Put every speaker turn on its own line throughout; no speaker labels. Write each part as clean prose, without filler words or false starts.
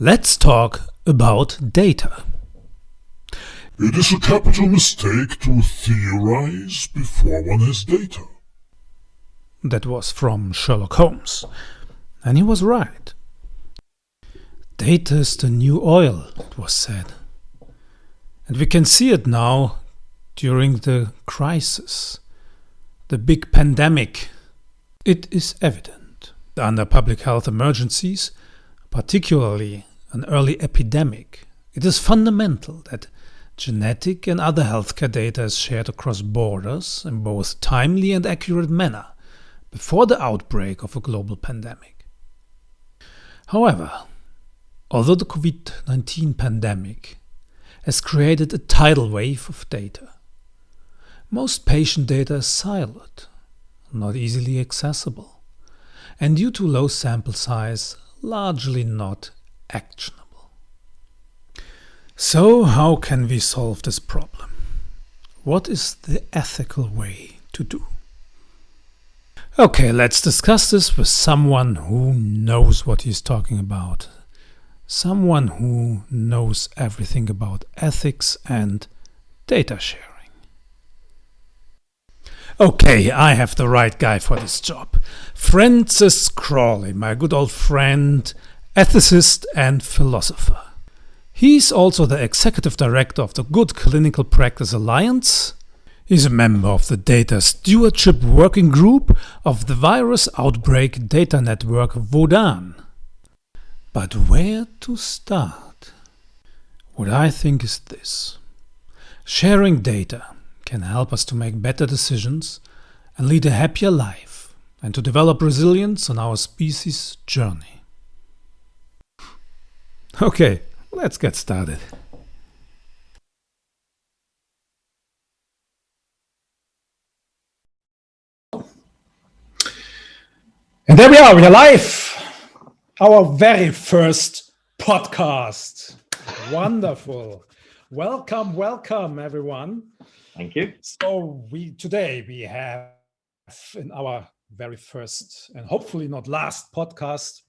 Let's talk about data.
It is a capital mistake to theorize before one has data.
That was from Sherlock Holmes. And he was right. Data is the new oil, it was said. And we can see it now during the crisis, the big pandemic. It is evident under public health emergencies, particularly an early epidemic, it is fundamental that genetic and other healthcare data is shared across borders in both timely and accurate manner before the outbreak of a global pandemic. However, although the COVID-19 pandemic has created a tidal wave of data, most patient data is siloed, not easily accessible, and due to low sample size, largely not actionable. So how can we solve this problem? What is the ethical way to do? Okay, let's discuss this with someone who knows what he's talking about. Someone who knows everything about ethics and data sharing. Okay, I have the right guy for this job. Francis Crawley, my good old friend, ethicist and philosopher. He's also the executive director of the Good Clinical Practice Alliance. He's a member of the Data Stewardship Working Group of the Virus Outbreak Data Network VODAN. But where to start? What I think is this. Sharing data can help us to make better decisions and lead a happier life and to develop resilience on our species' journey. Okay, let's get started. And there we are live. Our very first podcast. Wonderful. Welcome, everyone.
Thank you.
So today we have in our very first and hopefully not last podcast,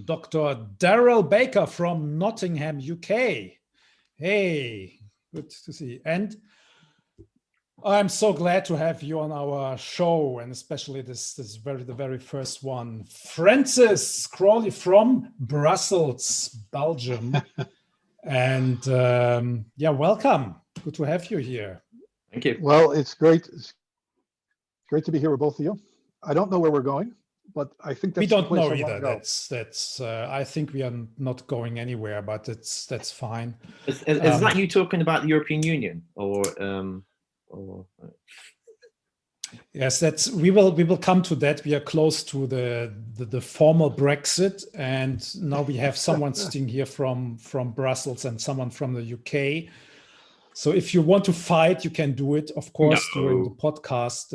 Dr. Daryl Baker from Nottingham, UK. Hey, good to see you. And I'm so glad to have you on our show, and especially the very first one, Francis Crawley from Brussels, Belgium. And welcome. Good to have you here.
Thank you.
Well, it's great. It's great to be here with both of you. I don't know where we're going, but I think that's
we don't know
I
either. That's. I think we are not going anywhere, but that's fine.
Is that you talking about the European Union or?
Yes, that's we will come to that. We are close to the formal Brexit, and now we have someone sitting here from Brussels and someone from the UK. So if you want to fight, you can do it, of course, during the podcast.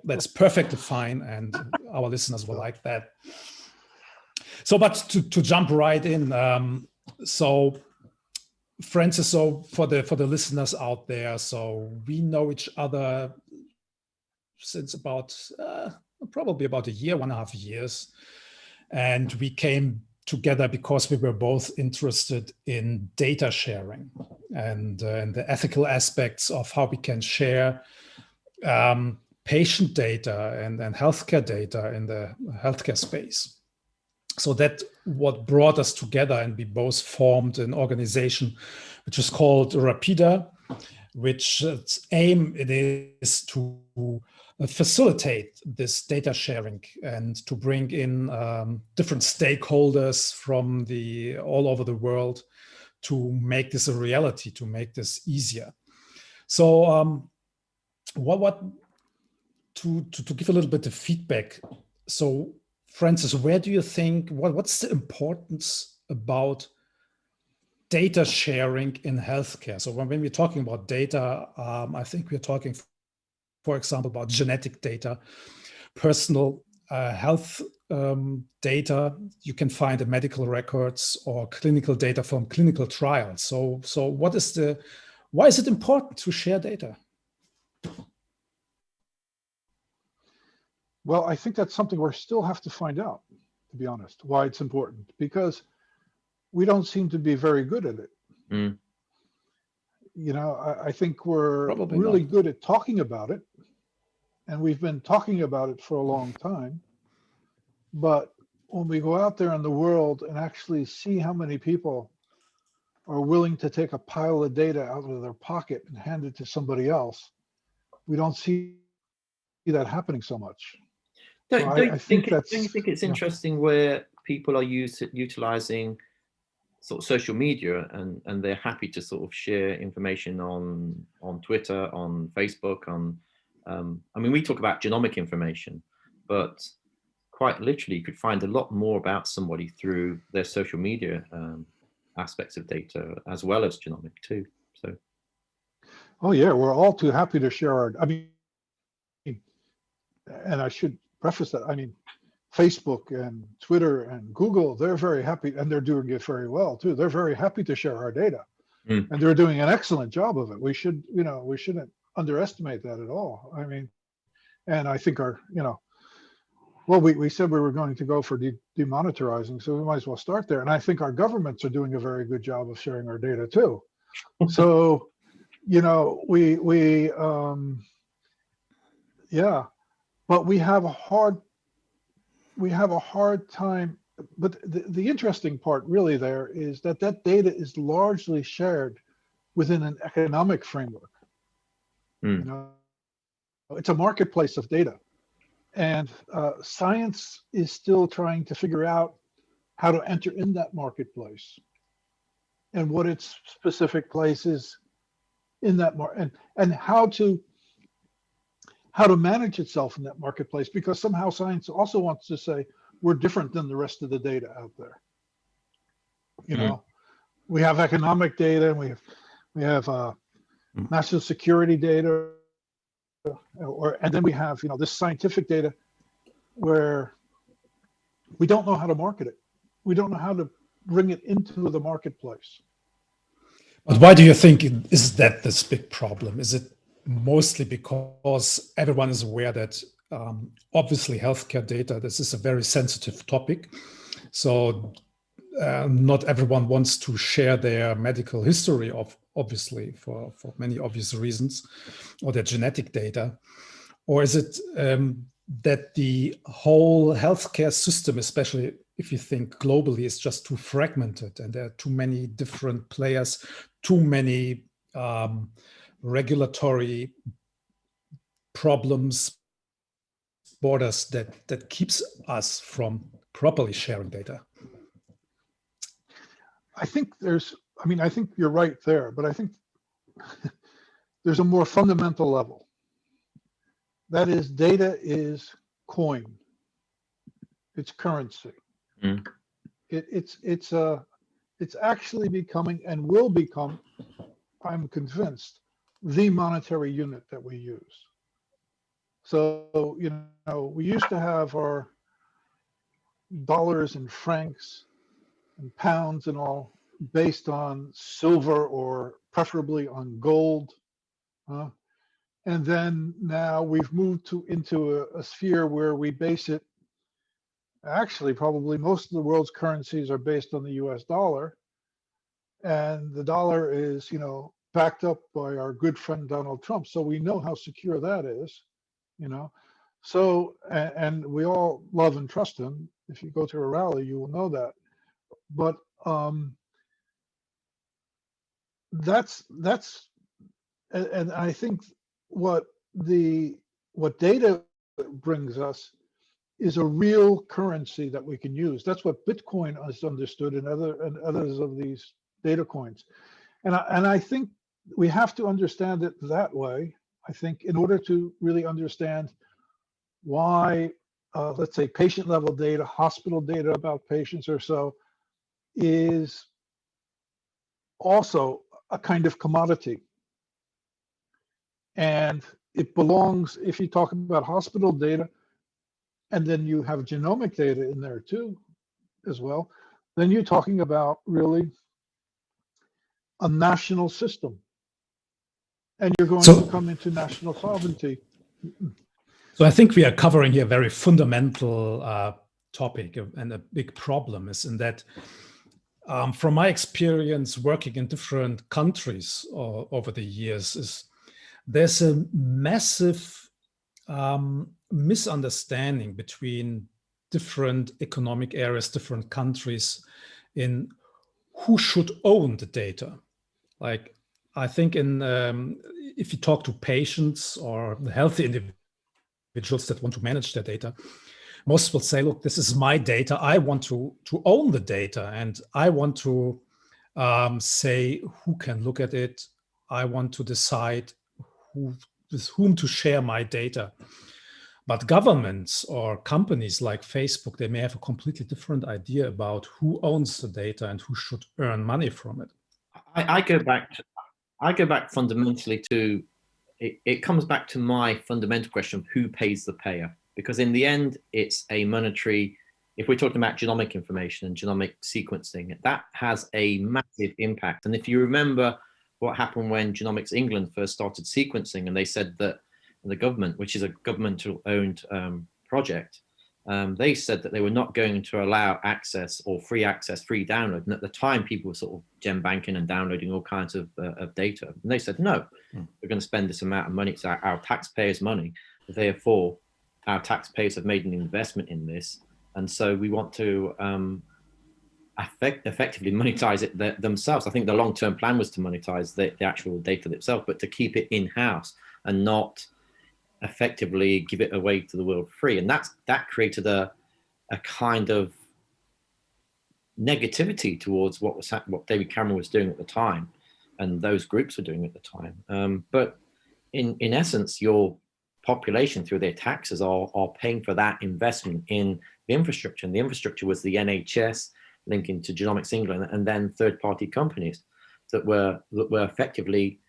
That's perfectly fine, and our listeners will like that. So, but to jump right in, so. Francis, so for the listeners out there, so we know each other since about probably about a year, 1.5 years, and we came together because we were both interested in data sharing and the ethical aspects of how we can share patient data and healthcare data in the healthcare space. So that what brought us together, and we both formed an organization which is called RAPIDDA, which its aim it is to facilitate this data sharing and to bring in different stakeholders from all over the world to make this a reality, to make this easier. So what to give a little bit of feedback. So Francis, where do you think, what's the importance about data sharing in healthcare? So when we're talking about data, I think we're talking, for example, about genetic data, personal health data. You can find in medical records or clinical data from clinical trials. So why is it important to share data?
Well, I think that's something we still have to find out. to be honest, why it's important, because we don't seem to be very good at it.
Mm.
You know, I think we're
Probably
really
not.
good at talking about it, and we've been talking about it for a long time. But when we go out there in the world and actually see how many people are willing to take a pile of data out of their pocket and hand it to somebody else, we don't see that happening so much. So
Don't
I think
don't you think it's interesting where people are utilizing sort of social media and they're happy to sort of share information on Twitter, on Facebook, on I mean, we talk about genomic information, but quite literally you could find a lot more about somebody through their social media aspects of data as well as genomic too. So
Oh yeah, we're all too happy to share our, I mean, and I should preface that, I mean, Facebook and Twitter and Google, they're very happy, and they're doing it very well too. They're very happy to share our data.
Mm.
And they're doing an excellent job of it. We should, you know, we shouldn't underestimate that at all. I mean, and I think our, you know, well, we said we were going to go for demonetizing, so we might as well start there. And I think our governments are doing a very good job of sharing our data too. So, you know, yeah, but we have a hard time. But the interesting part really there is that that data is largely shared within an economic framework.
Mm.
You know, it's a marketplace of data, and science is still trying to figure out how to enter in that marketplace and what its specific place is in that market, and how to manage itself in that marketplace, because somehow science also wants to say we're different than the rest of the data out there. You know, we have economic data, and we have national security data, and then we have, you know, this scientific data where we don't know how to market it. We don't know how to bring it into the marketplace.
But why do you think is that this big problem? Is it mostly because everyone is aware that obviously healthcare data, this is a very sensitive topic. So not everyone wants to share their medical history, obviously for many obvious reasons, or their genetic data? Or is it that the whole healthcare system, especially if you think globally, is just too fragmented and there are too many different players, too many regulatory problems, borders that keeps us from properly sharing data?
I think I think you're right there, but I think there's a more fundamental level. That is, data is coin. It's currency.
Mm.
It's actually becoming, and will become, I'm convinced, the monetary unit that we use. So, you know, we used to have our dollars and francs and pounds and all based on silver, or preferably on gold. And then now we've moved into a sphere where we base it. Actually, probably most of the world's currencies are based on the US dollar. And the dollar is, you know, backed up by our good friend Donald Trump. So we know how secure that is, you know. So, and we all love and trust him. If you go to a rally, you will know that. But that's, and I think what data brings us is a real currency that we can use. That's what Bitcoin is understood, and others of these data coins. And I think we have to understand it that way. I think in order to really understand why, let's say, patient level data, hospital data about patients or so, is also a kind of commodity. And it belongs, if you talk about hospital data, and then you have genomic data in there too, as well, then you're talking about really a national system. And you're going to come into national sovereignty.
So I think we are covering here very fundamental topic and a big problem is in that, from my experience working in different countries over the years, is there's a massive misunderstanding between different economic areas, different countries, in who should own the data. Like, I think if you talk to patients or healthy individuals that want to manage their data, most will say, look, this is my data. I want to own the data, and I want to say who can look at it. I want to decide with whom to share my data. But governments or companies like Facebook, they may have a completely different idea about who owns the data and who should earn money from it.
I go back fundamentally to it comes back to my fundamental question of who pays the payer. Because in the end, it's a monetary, if we're talking about genomic information and genomic sequencing, that has a massive impact. And if you remember what happened when Genomics England first started sequencing, and they said that the government, which is a governmental-owned project, they said that they were not going to allow access or free download. And at the time, people were sort of gem banking and downloading all kinds of data. And they said, no, we're going to spend this amount of money. It's our taxpayers' money. Therefore, our taxpayers have made an investment in this. And so we want to effectively monetize it themselves. I think the long-term plan was to monetize the actual data itself, but to keep it in-house and not effectively give it away to the world free. And that created a kind of negativity towards what David Cameron was doing at the time, and those groups were doing at the time. But in essence, your population through their taxes are paying for that investment in the infrastructure. And the infrastructure was the NHS linking to Genomics England, and then third-party companies that were effectively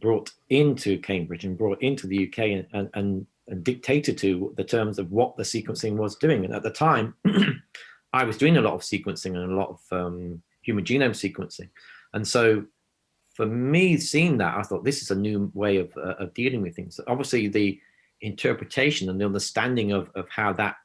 brought into Cambridge and brought into the UK and dictated to the terms of what the sequencing was doing. And at the time, I was doing a lot of sequencing and a lot of human genome sequencing. And so for me, seeing that, I thought this is a new way of dealing with things. Obviously, the interpretation and the understanding of how that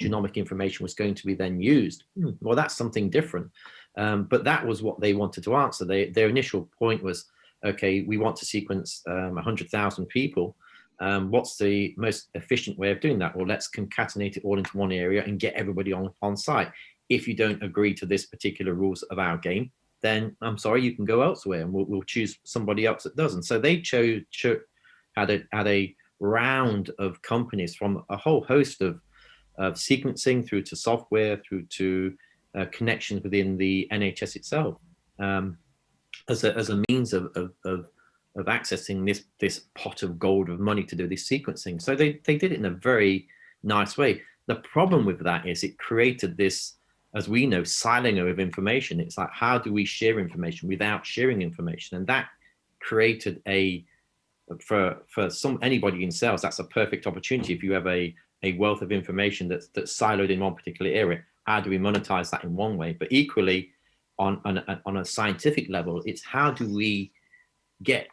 genomic information was going to be then used, well, that's something different. But that was what they wanted to answer. Their initial point was, okay, we want to sequence 100,000 people. What's the most efficient way of doing that? Well, let's concatenate it all into one area and get everybody on site. If you don't agree to this particular rules of our game, then I'm sorry, you can go elsewhere, and we'll choose somebody else that doesn't. So they had a round of companies from a whole host of sequencing through to software, through to connections within the NHS itself, as a means of accessing this pot of gold of money to do this sequencing. So they did it in a very nice way. The problem with that is it created this, as we know, siloing of information. It's like, how do we share information without sharing information? And that created for anybody in sales, that's a perfect opportunity. If you have a wealth of information that's siloed in one particular area, how do we monetize that in one way? But equally, on a scientific level, it's how do we get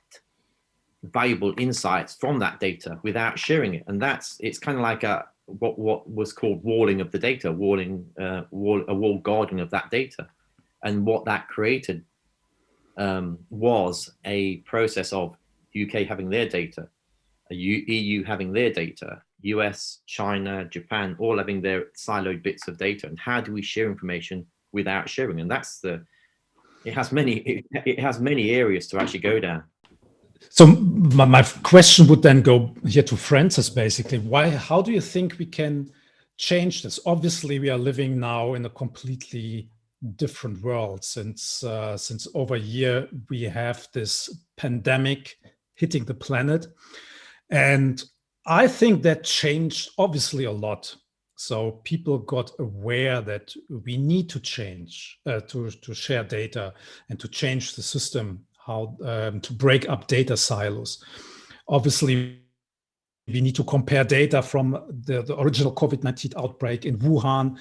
valuable insights from that data without sharing it? And it's kind of like what was called walling of the data, a wall guarding of that data. And what that created was a process of UK having their data, EU having their data, US, China, Japan, all having their siloed bits of data. And how do we share information without sharing? And it has many areas to actually go down.
So my question would then go here to Francis, basically. How do you think we can change this? Obviously, we are living now in a completely different world. Since over a year, we have this pandemic hitting the planet. And I think that changed obviously a lot. So people got aware that we need to change, to share data and to change the system, how to break up data silos. Obviously, we need to compare data from the original COVID-19 outbreak in Wuhan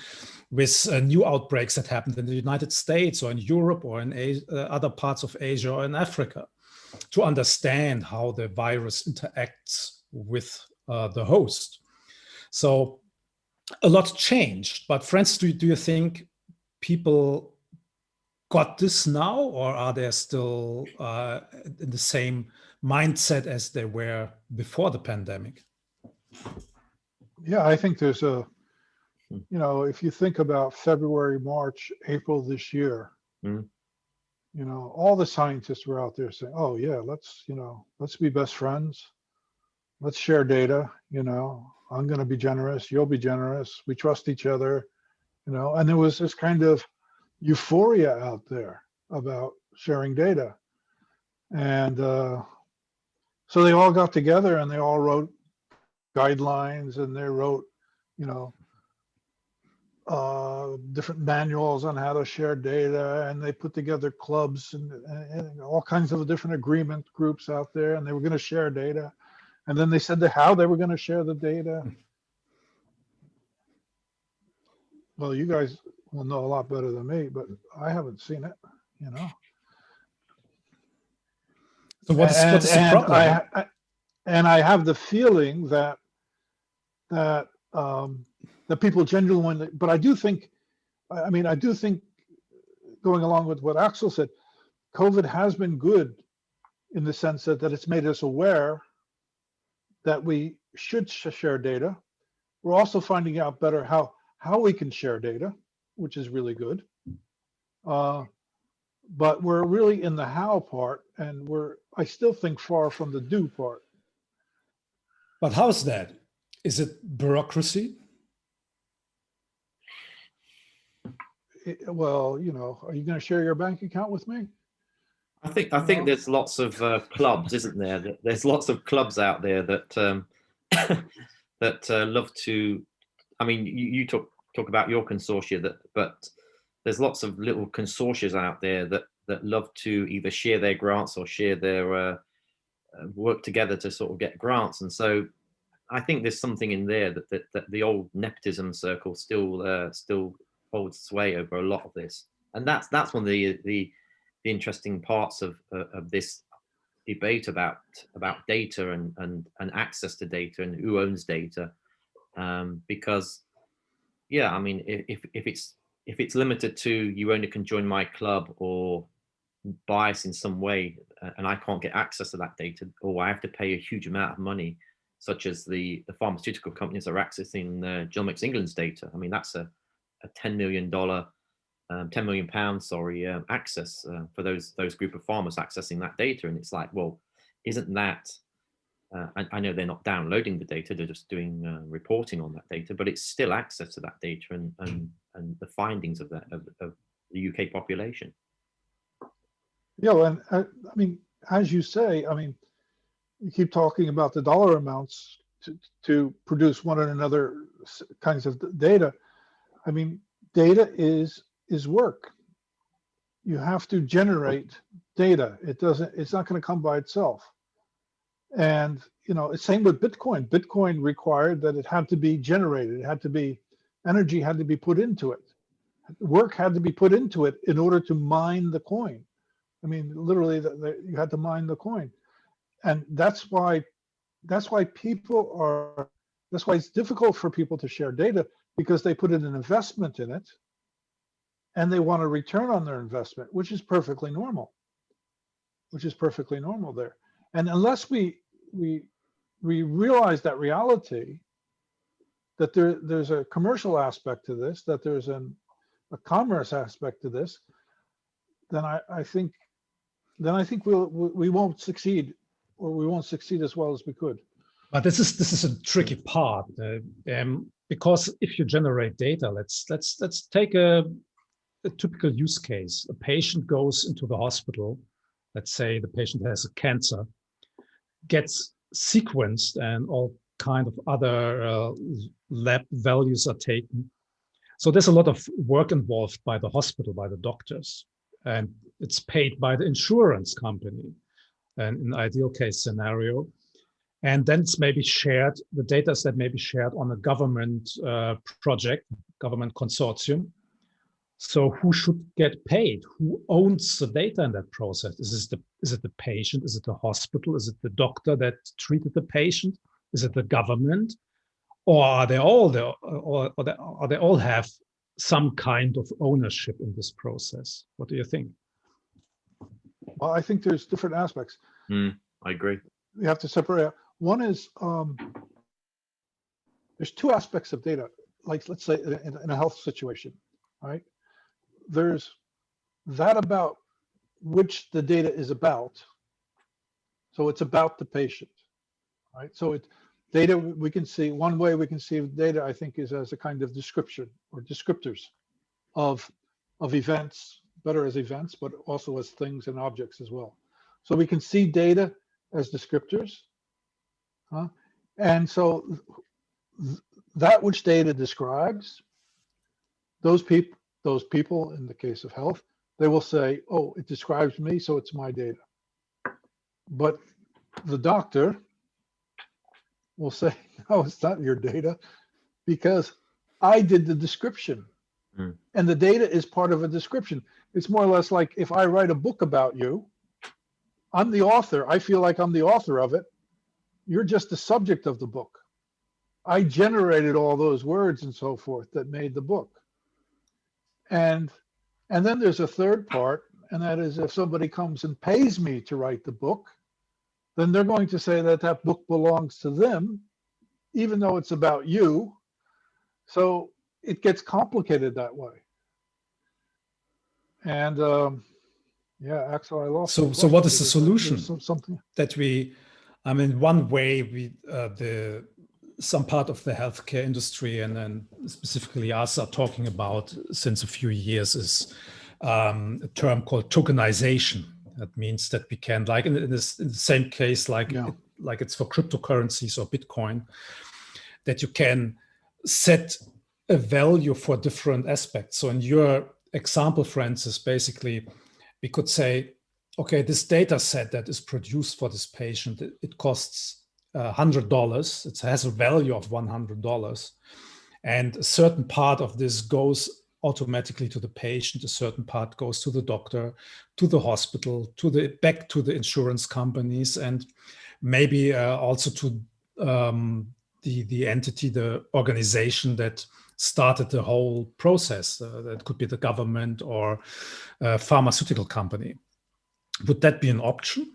with new outbreaks that happened in the United States or in Europe or in other parts of Asia or in Africa, to understand how the virus interacts with the host. So a lot changed. But Francis, do you think people got this now, or are they still in the same mindset as they were before the pandemic?
Yeah, I think there's if you think about February, March, April this year, all the scientists were out there saying, oh yeah, let's be best friends. Let's share data, I'm going to be generous, you'll be generous. We trust each other, and there was this kind of euphoria out there about sharing data. And so they all got together and they all wrote guidelines, and they wrote, different manuals on how to share data, and they put together clubs and all kinds of different agreement groups out there, and they were going to share data. And then they said how they were going to share the data. Well, you guys will know a lot better than me, but I haven't seen it,
So what's the problem?
I have the feeling that people genuinely, but I do think going along with what Axel said, COVID has been good in the sense that it's made us aware that we should share data. We're also finding out better how we can share data, which is really good. But we're really in the how part, and I still think far from the do part.
But how's that? Is it bureaucracy?
Well, are you going to share your bank account with me?
I think there's lots of clubs, isn't there? There's lots of clubs out there that that love to. I mean, you talk about your consortia, but there's lots of little consortia out there that love to either share their grants or share their work together to sort of get grants. And so I think there's something in there that the old nepotism circle still holds sway over a lot of this. And that's one of the interesting parts of this debate about data and access to data and who owns data, because I mean, if it's limited to you only can join my club or bias in some way, and I can't get access to that data, or I have to pay a huge amount of money, such as the pharmaceutical companies are accessing Genomics England's data. I mean, that's a $10 million access for those group of farmers accessing that data. And it's like, well, isn't that, I know they're not downloading the data, they're just doing reporting on that data, but it's still access to that data and the findings of the UK population.
Yeah, well, and I mean, as you say, I mean, you keep talking about the dollar amounts to produce one and another kinds of data. I mean, data is work. You have to generate data. It's not going to come by itself. And, it's same with Bitcoin. Bitcoin required that it had to be generated. Energy had to be put into it. Work had to be put into it in order to mine the coin. I mean, literally, you had to mine the coin. And that's why it's difficult for people to share data, because they put in an investment in it and they want a return on their investment, which is perfectly normal. There. And unless we realize that reality, that there's a commercial aspect to this, that there's a commerce aspect to this, then I think we won't succeed, or we won't succeed as well as we could.
But this is a tricky part, because if you generate data, let's take a typical use case. A patient goes into the hospital. Let's say the patient has a cancer, gets sequenced, and all kind of other lab values are taken. So there's a lot of work involved by the hospital, by the doctors, and it's paid by the insurance company, and in ideal case scenario. And then it's maybe shared, the data is that may be shared on a government project, government consortium. So who should get paid? Who owns the data in that process? Is it the patient? Is it the hospital? Is it the doctor that treated the patient? Is it the government? or are they all there, or they all have some kind of ownership in this process? What do you think?
Well, I think there's different aspects.
I agree.
You have to separate out. One is there's two aspects of data. Like, let's say in a health situation, right? There's that about which the data is about. So it's about the patient, right? So it data we can see, one way we can see data, I think, is as a kind of description or descriptors of events, better as events, but also as things and objects as well. So we can see data as descriptors, and so that which data describes, those people in the case of health, they will say, oh, it describes me, so it's my data. But the doctor will say, no, it's not your data, because I did the description. And the data is part of a description. It's more or less like if I write a book about you, I'm the author. I feel like I'm the author of it. You're just the subject of the book. I generated all those words and so forth that made the book. And then there's a third part, and that is if somebody comes and pays me to write the book, then they're going to say that that book belongs to them, even though it's about you. So it gets complicated that way. And yeah, Axel, I lost.
So what is the solution?
Something
that we, I mean, one way we, some part of the healthcare industry and then specifically us are talking about since a few years is a term called tokenization. That means that we can, like in the same case, like it's for cryptocurrencies or Bitcoin, that you can set a value for different aspects. So in your example, Francis, basically, we could say, okay, this data set that is produced for this patient, it costs $100. It has a value of $100. And a certain part of this goes automatically to the patient. A certain part goes to the doctor, to the hospital, back to the insurance companies, and maybe also to the entity, the organization that started the whole process. That could be the government or a pharmaceutical company. Would that be an option?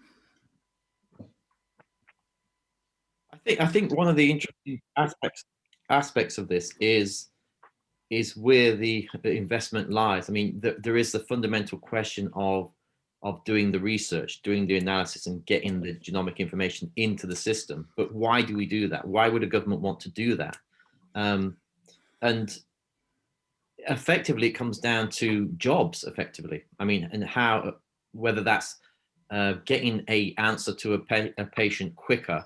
I think one of the interesting aspects of this is where the investment lies. I mean, there is the fundamental question of doing the research, doing the analysis, and getting the genomic information into the system. But why do we do that? Why would a government want to do that? And effectively, it comes down to jobs. Effectively, I mean, and how, whether that's getting an answer to a patient quicker,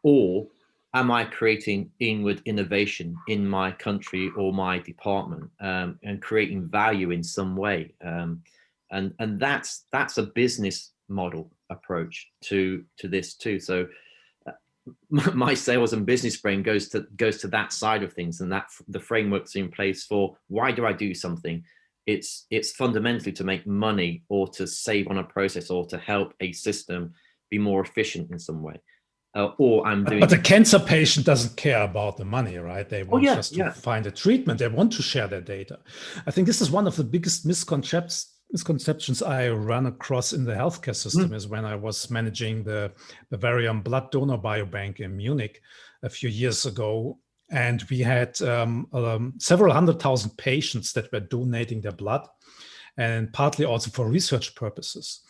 or am I creating inward innovation in my country or my department, and creating value in some way? And that's a business model approach to this too. So my sales and business brain goes to that side of things, and that the frameworks in place for why do I do something? It's fundamentally to make money or to save on a process or to help a system be more efficient in some way. Or I'm doing.
But the cancer patient doesn't care about the money, right? They want just to find a treatment. They want to share their data. I think this is one of the biggest misconceptions I run across in the healthcare system is when I was managing the Bavarian Blood Donor Biobank in Munich a few years ago. And we had several 100,000 patients that were donating their blood, and partly also for research purposes.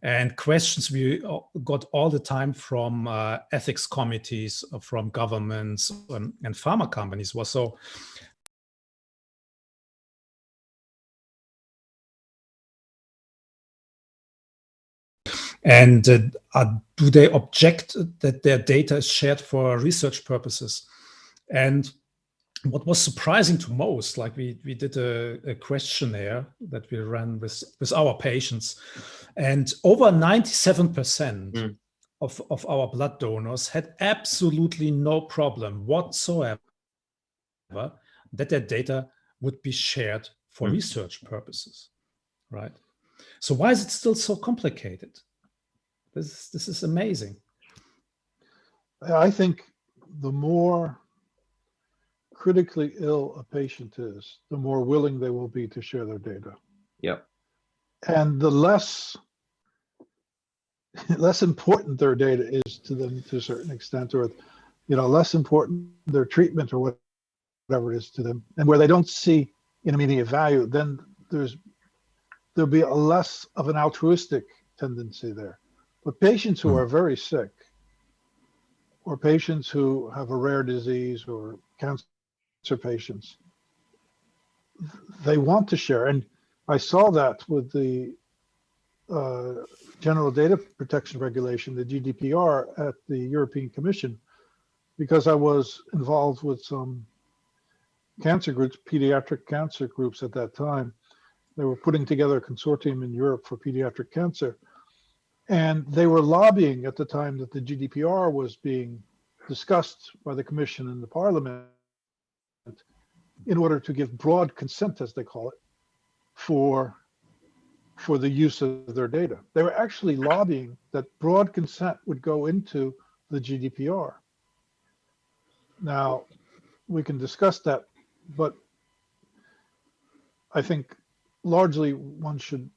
And questions we got all the time from ethics committees, from governments and pharma companies was, so and do they object that their data is shared for research purposes? And what was surprising to most, like we did a questionnaire that we ran with our patients, and over 97% of our blood donors had absolutely no problem whatsoever that their data would be shared for research purposes, right? So why is it still so complicated? This is amazing.
I think the more critically ill a patient is, the more willing they will be to share their data.
Yep.
And the less important their data is to them to a certain extent, or less important their treatment or whatever it is to them, and where they don't see an immediate value, then there'll be a less of an altruistic tendency there. But patients who are very sick, or patients who have a rare disease or cancer patients, they want to share. And I saw that with the General Data Protection Regulation, the GDPR, at the European Commission, because I was involved with some cancer groups, pediatric cancer groups at that time. They were putting together a consortium in Europe for pediatric cancer. And they were lobbying at the time that the GDPR was being discussed by the Commission and the Parliament in order to give broad consent, as they call it, for the use of their data. They were actually lobbying that broad consent would go into the GDPR. Now, we can discuss that, but I think largely one should,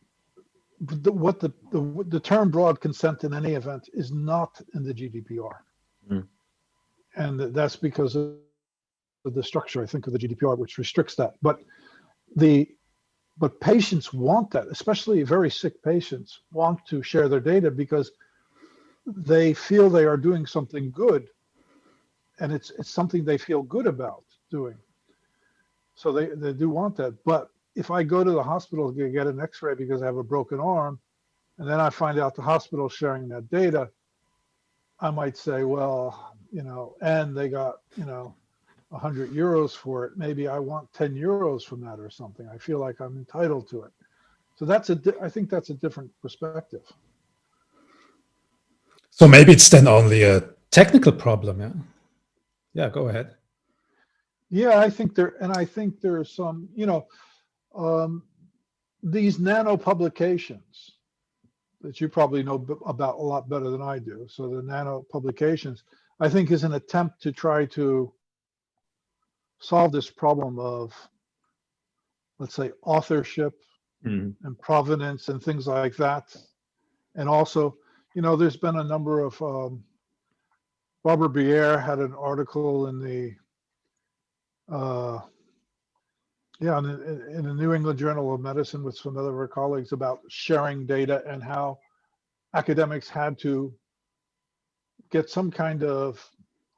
the term broad consent in any event is not in the GDPR. And that's because of the structure, I think, of the GDPR, which restricts that. But patients want that, especially very sick patients want to share their data because they feel they are doing something good, and it's something they feel good about doing. So they do want that. But if I go to the hospital to get an X-ray because I have a broken arm, and then I find out the hospital sharing that data, I might say, well, and they got, 100 euros for it. Maybe I want 10 euros from that or something. I feel like I'm entitled to it. So I think that's a different perspective.
So maybe it's then only a technical problem, yeah? Yeah, go ahead.
Yeah, I think there's some, these nano publications that you probably know about a lot better than I do. So the nano publications, I think, is an attempt to try to solve this problem of, let's say, authorship and provenance and things like that. And also, there's been a number of, Barbara Briere had an article in the, in the New England Journal of Medicine with some other of her colleagues about sharing data and how academics had to get some kind of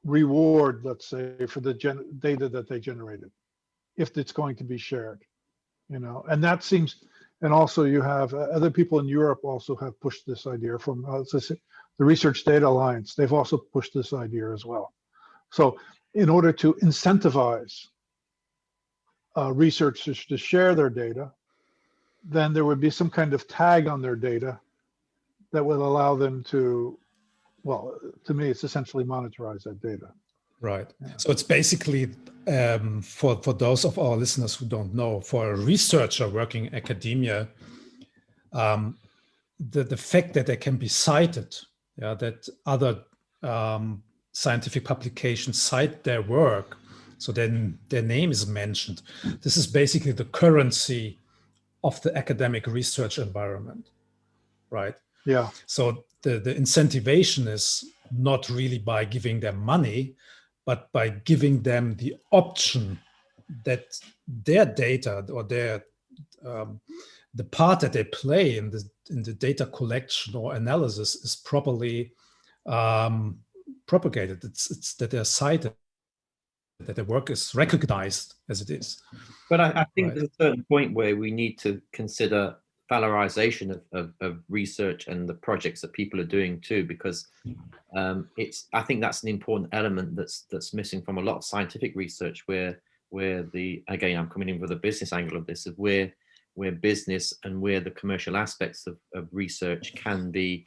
reward, let's say, for the data that they generated, if it's going to be shared, and that seems, and also you have other people in Europe also have pushed this idea from the Research Data Alliance. They've also pushed this idea as well. So in order to incentivize researchers to share their data, then there would be some kind of tag on their data that would allow them to, well, to me, it's essentially monetize that data.
Right. Yeah. So it's basically, for those of our listeners who don't know, for a researcher working in academia, the fact that they can be cited, that other scientific publications cite their work, so then their name is mentioned. This is basically the currency of the academic research environment, right?
Yeah.
So the incentivation is not really by giving them money, but by giving them the option that their data or their the part that they play in the data collection or analysis is properly propagated. It's that they're cited, that their work is recognized as it is.
But I think there's a certain point where we need to consider valorization of research and the projects that people are doing too, because I think that's an important element that's missing from a lot of scientific research, where again, I'm coming in with a business angle of this, of where business and where the commercial aspects of research can be,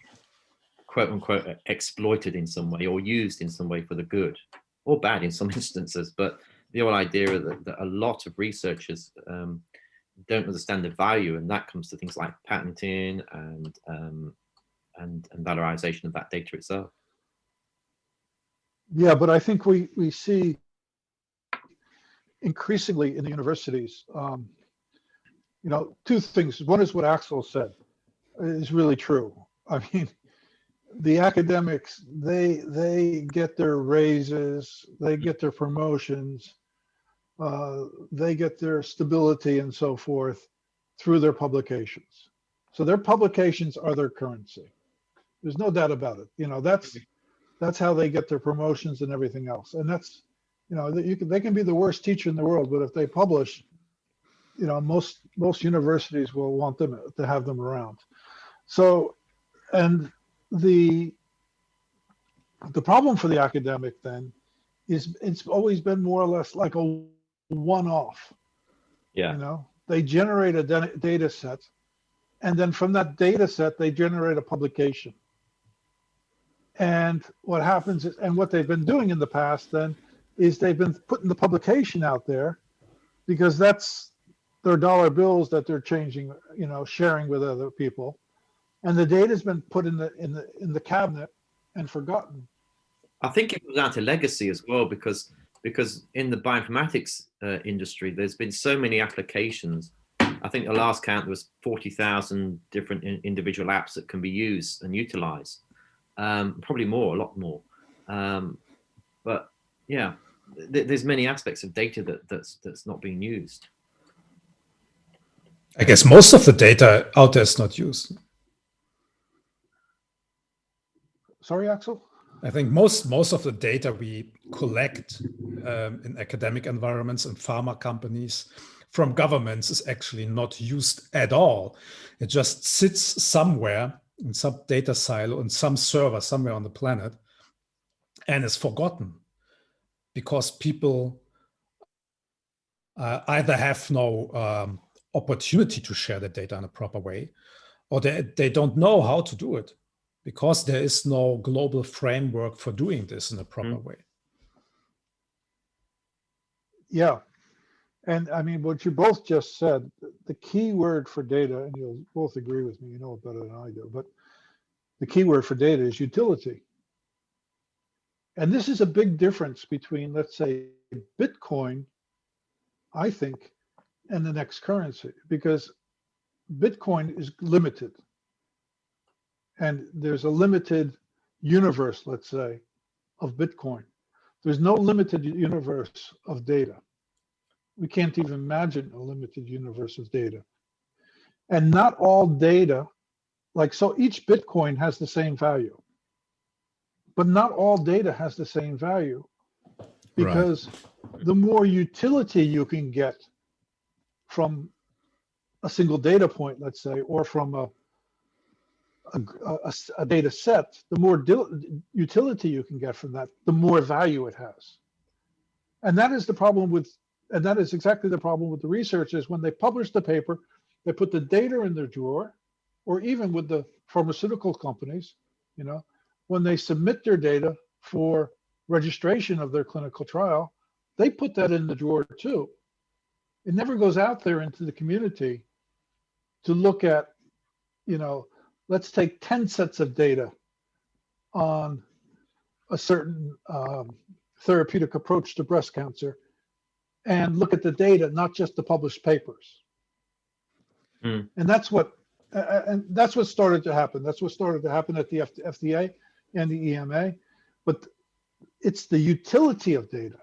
quote unquote, exploited in some way or used in some way for the good or bad in some instances. But the whole idea that a lot of researchers don't understand the value, and that comes to things like patenting and valorization of that data itself.
Yeah, but I think we see increasingly in the universities, two things. One is what Axel said is really true. I mean, the academics, they get their raises, they get their promotions, they get their stability and so forth through their publications. So their publications are their currency. There's no doubt about it. That's how they get their promotions and everything else. And that's, they can be the worst teacher in the world, but if they publish, most universities will want them to have them around. So, and the problem for the academic then is it's always been more or less like a one-off.
Yeah.
They generate a data set, and then from that data set, they generate a publication. And what happens is, and what they've been doing in the past then is they've been putting the publication out there because that's their dollar bills that they're changing, sharing with other people. And the data's been put in the cabinet and forgotten.
I think it comes down to legacy as well, because in the bioinformatics industry, there's been so many applications. I think the last count was 40,000 different individual apps that can be used and utilized. Probably more, a lot more. But yeah, there's many aspects of data that's not being used.
I guess most of the data out there is not used.
Sorry, Axel?
I think most of the data we collect in academic environments and pharma companies from governments is actually not used at all. It just sits somewhere in some data silo in some server somewhere on the planet and is forgotten because people either have no opportunity to share the data in a proper way, or they don't know how to do it because there is no global framework for doing this in a proper way.
Yeah. And I mean, what you both just said, the key word for data, and you'll both agree with me, you know it better than I do, but the key word for data is utility. And this is a big difference between, let's say, Bitcoin, I think, and the next currency, because Bitcoin is limited. And there's a limited universe, let's say, of Bitcoin. There's no limited universe of data. We can't even imagine a limited universe of data. And not all data, so each Bitcoin has the same value, but not all data has the same value because the more utility you can get from a single data point, let's say, or from a data set, the more utility you can get from that, the more value it has. And that is the problem and that is exactly the problem with the researchers. When they publish the paper, they put the data in their drawer, or even with the pharmaceutical companies, when they submit their data for registration of their clinical trial, they put that in the drawer too. It never goes out there into the community to look at, let's take 10 sets of data on a certain therapeutic approach to breast cancer and look at the data, not just the published papers. And that's what started to happen. That's what started to happen at the FDA and the EMA. But it's the utility of data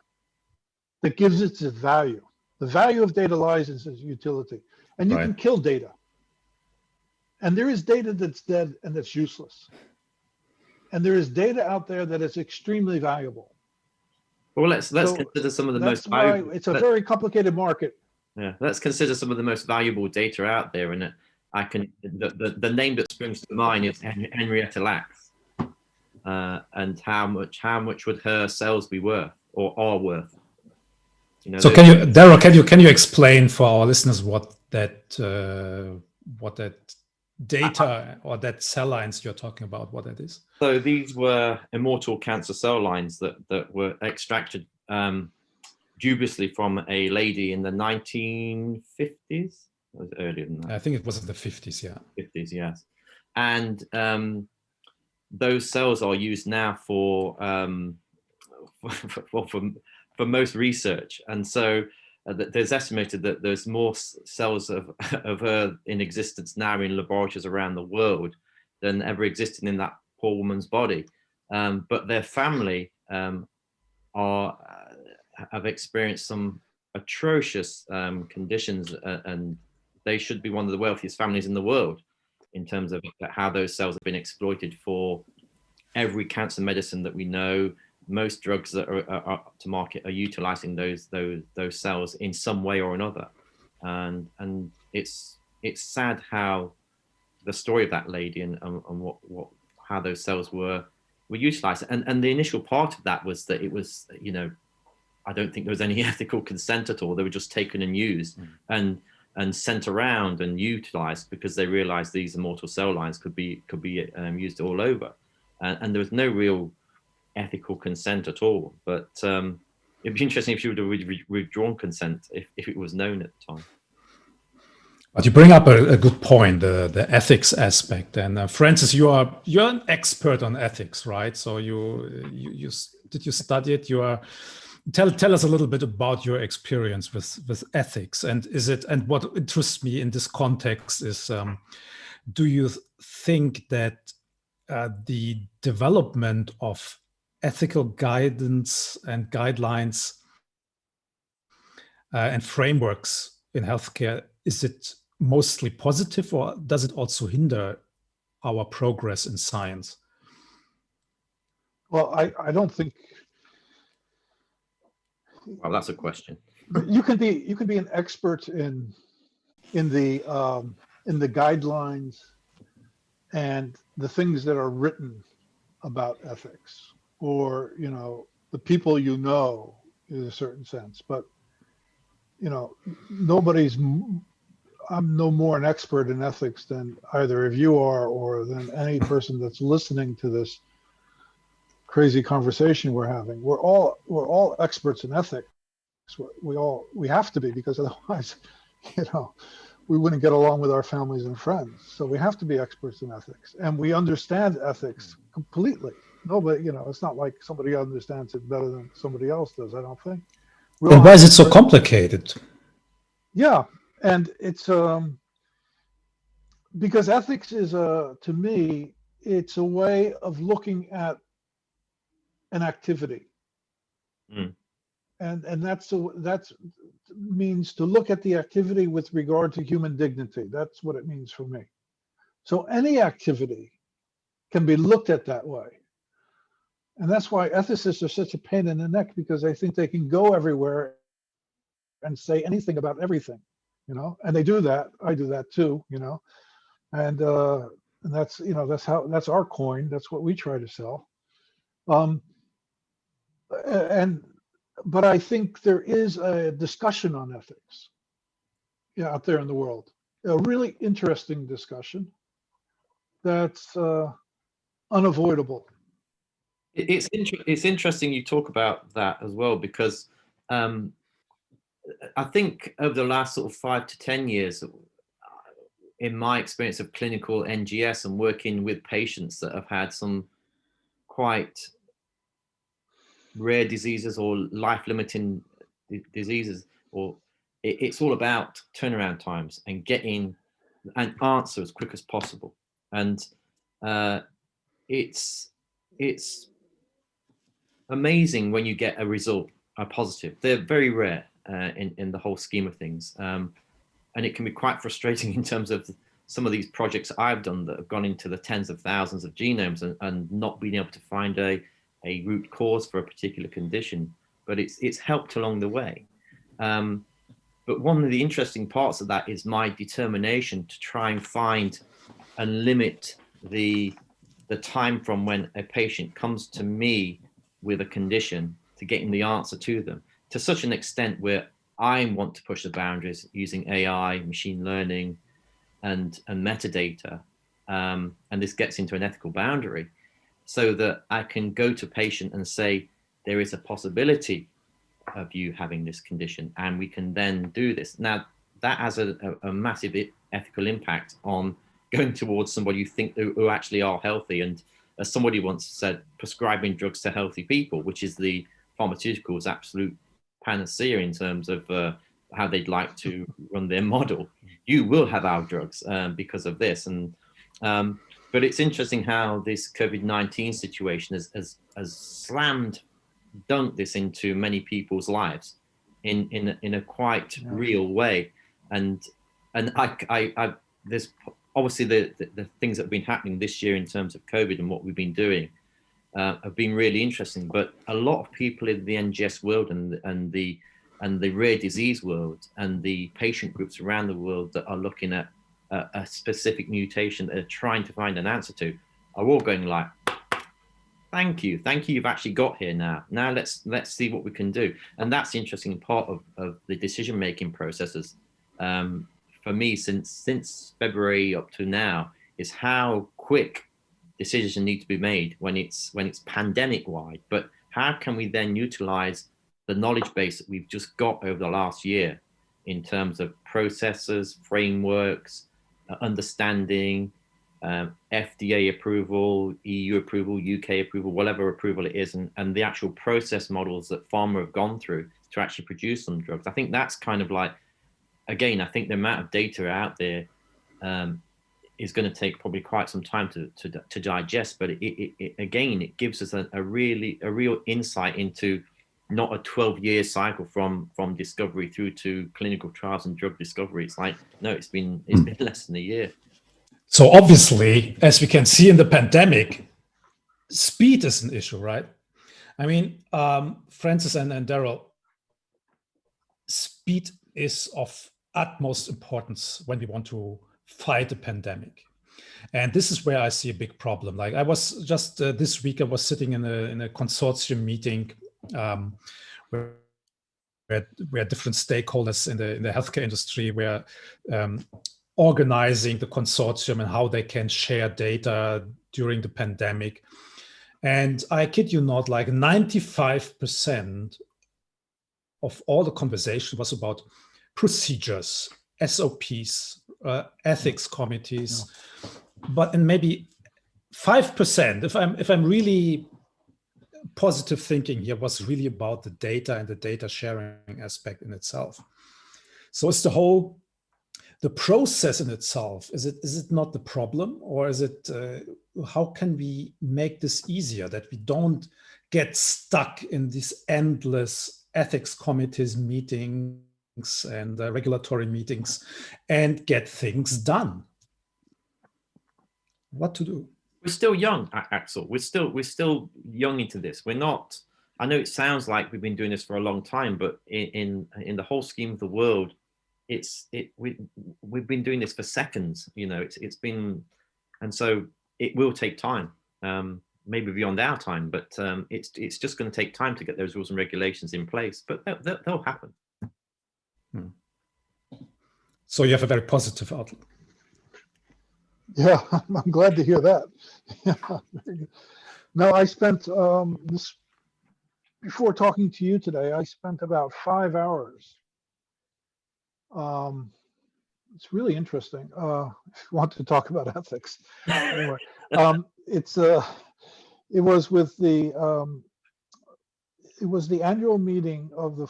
that gives it its value. The value of data lies in its utility. And you can kill data. And there is data that's dead and that's useless. And there is data out there that is extremely valuable.
Well, let's consider some of the most valuable.
It's a very complicated market.
Yeah, let's consider some of the most valuable data out there, and the name that springs to mind is Henrietta Lacks, and how much would her cells be worth or are worth?
So Daryl, can you explain for our listeners what that data or that cell lines you're talking about, what that is?
So these were immortal cancer cell lines that were extracted dubiously from a lady in the 1950s. Or was it earlier than that?
I think it was in the 50s, yeah.
50s, yes. And those cells are used now for most research. And so there's estimated that there's more cells of her in existence now in laboratories around the world than ever existed in that poor woman's body. But their family have experienced some atrocious conditions, and they should be one of the wealthiest families in the world in terms of how those cells have been exploited for every cancer medicine that we know. Most drugs that are to market are utilizing those cells in some way or another, and it's sad how the story of that lady and how those cells were utilized. And the initial part of that was that it was, you know, I don't think there was any ethical consent at all. They were just taken and used and sent around and utilized because they realized these immortal cell lines could be used all over, and there was no real ethical consent at all. But it'd be interesting if she would have withdrawn consent if it was known at the time.
But you bring up a good point, the ethics aspect. And Francis, you're an expert on ethics, right? So you study it? Tell us a little bit about your experience with ethics, and what interests me in this context is, do you think that the development of ethical guidance and guidelines and frameworks in healthcare, is it mostly positive, or does it also hinder our progress in science?
Well, I don't think.
Well, that's a question.
You can be an expert in the guidelines and the things that are written about ethics, or, you know, the people you know in a certain sense. But, you know, I'm no more an expert in ethics than either of you are, or than any person that's listening to this crazy conversation we're having. We're all experts in ethics. We have to be, because otherwise, you know, we wouldn't get along with our families and friends. So we have to be experts in ethics, and we understand ethics completely. Nobody, you know, it's not like somebody understands it better than somebody else does, I don't think.
Well, why is it so complicated?
Yeah, and it's because ethics is to me, it's a way of looking at an activity. And that means to look at the activity with regard to human dignity. That's what it means for me. So any activity can be looked at that way. And that's why ethicists are such a pain in the neck, because they think they can go everywhere and say anything about everything, you know, and they do that. I do that too, you know, and that's, you know, that's our coin. That's what we try to sell. But I think there is a discussion on ethics, yeah, out there in the world, a really interesting discussion that's unavoidable.
It's interesting you talk about that as well, because I think over the last sort of 5 to 10 years, in my experience of clinical NGS and working with patients that have had some quite rare diseases or life-limiting diseases, or it's all about turnaround times and getting an answer as quick as possible. And it's amazing when you get a result, a positive. They're very rare in the whole scheme of things. And it can be quite frustrating in terms of some of these projects I've done that have gone into the tens of thousands of genomes and not being able to find a root cause for a particular condition, but it's helped along the way. But one of the interesting parts of that is my determination to try and find and limit the time from when a patient comes to me with a condition to getting the answer to them, to such an extent where I want to push the boundaries using AI, machine learning, and metadata. And this gets into an ethical boundary, so that I can go to patient and say, there is a possibility of you having this condition, and we can then do this. Now, that has a massive ethical impact on going towards somebody you think who actually are healthy. And as somebody once said, prescribing drugs to healthy people, which is the pharmaceuticals' absolute panacea in terms of how they'd like to run their model. You will have our drugs because of this. And but it's interesting how this COVID-19 situation has slammed dunked this into many people's lives in a quite real way. And I there's obviously the things that have been happening this year in terms of COVID and what we've been doing have been really interesting. But a lot of people in the NGS world and the rare disease world and the patient groups around the world that are looking at a specific mutation that they're trying to find an answer to are all going like, thank you, you've actually got here now. Now let's see what we can do. And that's the interesting part of the decision-making processes for me since February up to now, is how quick decisions need to be made when it's pandemic-wide. But how can we then utilize the knowledge base that we've just got over the last year in terms of processes, frameworks, understanding, FDA approval, EU approval, UK approval, whatever approval it is, and the actual process models that pharma have gone through to actually produce some drugs. I think that's kind of like, again, I think the amount of data out there is going to take probably quite some time to digest, but it gives us a real insight into not a 12-year cycle from discovery through to clinical trials and drug discovery. It's like, no, it's been less than a year.
So obviously, as we can see in the pandemic, speed is an issue, right? I mean, Francis and Daryl, speed is of utmost importance when we want to fight a pandemic. And this is where I see a big problem. Like I was just this week, I was sitting in a consortium meeting where different stakeholders in the healthcare industry were organizing the consortium and how they can share data during the pandemic. And I kid you not, like 95% of all the conversation was about procedures, SOPs, ethics committees, but and maybe 5%, if I'm really positive thinking here, was really about the data and the data sharing aspect in itself. So it's the process in itself. Is it not the problem, or is it how can we make this easier, that we don't get stuck in these endless ethics committees meetings and regulatory meetings and get things done? What to do?
We're still young, Axel. We're still young into this. We're not. I know it sounds like we've been doing this for a long time, but in the whole scheme of the world, we've been doing this for seconds. You know, it's been, and so it will take time, maybe beyond our time, but it's just going to take time to get those rules and regulations in place. But they'll happen.
So you have a very positive outlook.
Yeah, I'm glad to hear that. No, I spent this before talking to you today. I spent about 5 hours. It's really interesting. If you want to talk about ethics, anyway, it was the annual meeting of the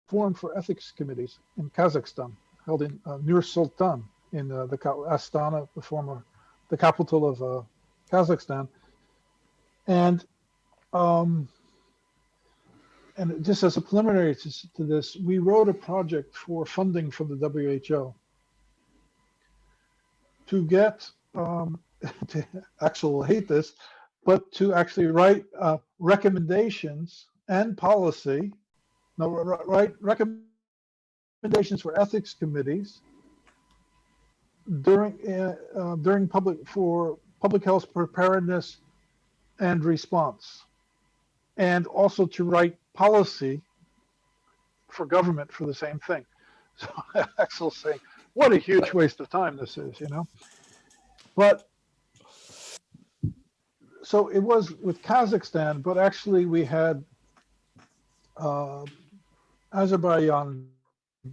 Forum for Ethics Committees in Kazakhstan, held in Nur-Sultan in the Astana, the capital of Kazakhstan, and just as a preliminary to this, we wrote a project for funding from the WHO to get, Axel will hate this, but to actually write recommendations and policy, write recommendations for ethics committees during public health preparedness and response, and also to write policy for government for the same thing. So Axel's saying, what a huge waste of time this is, you know? But so it was with Kazakhstan, but actually we had Azerbaijan,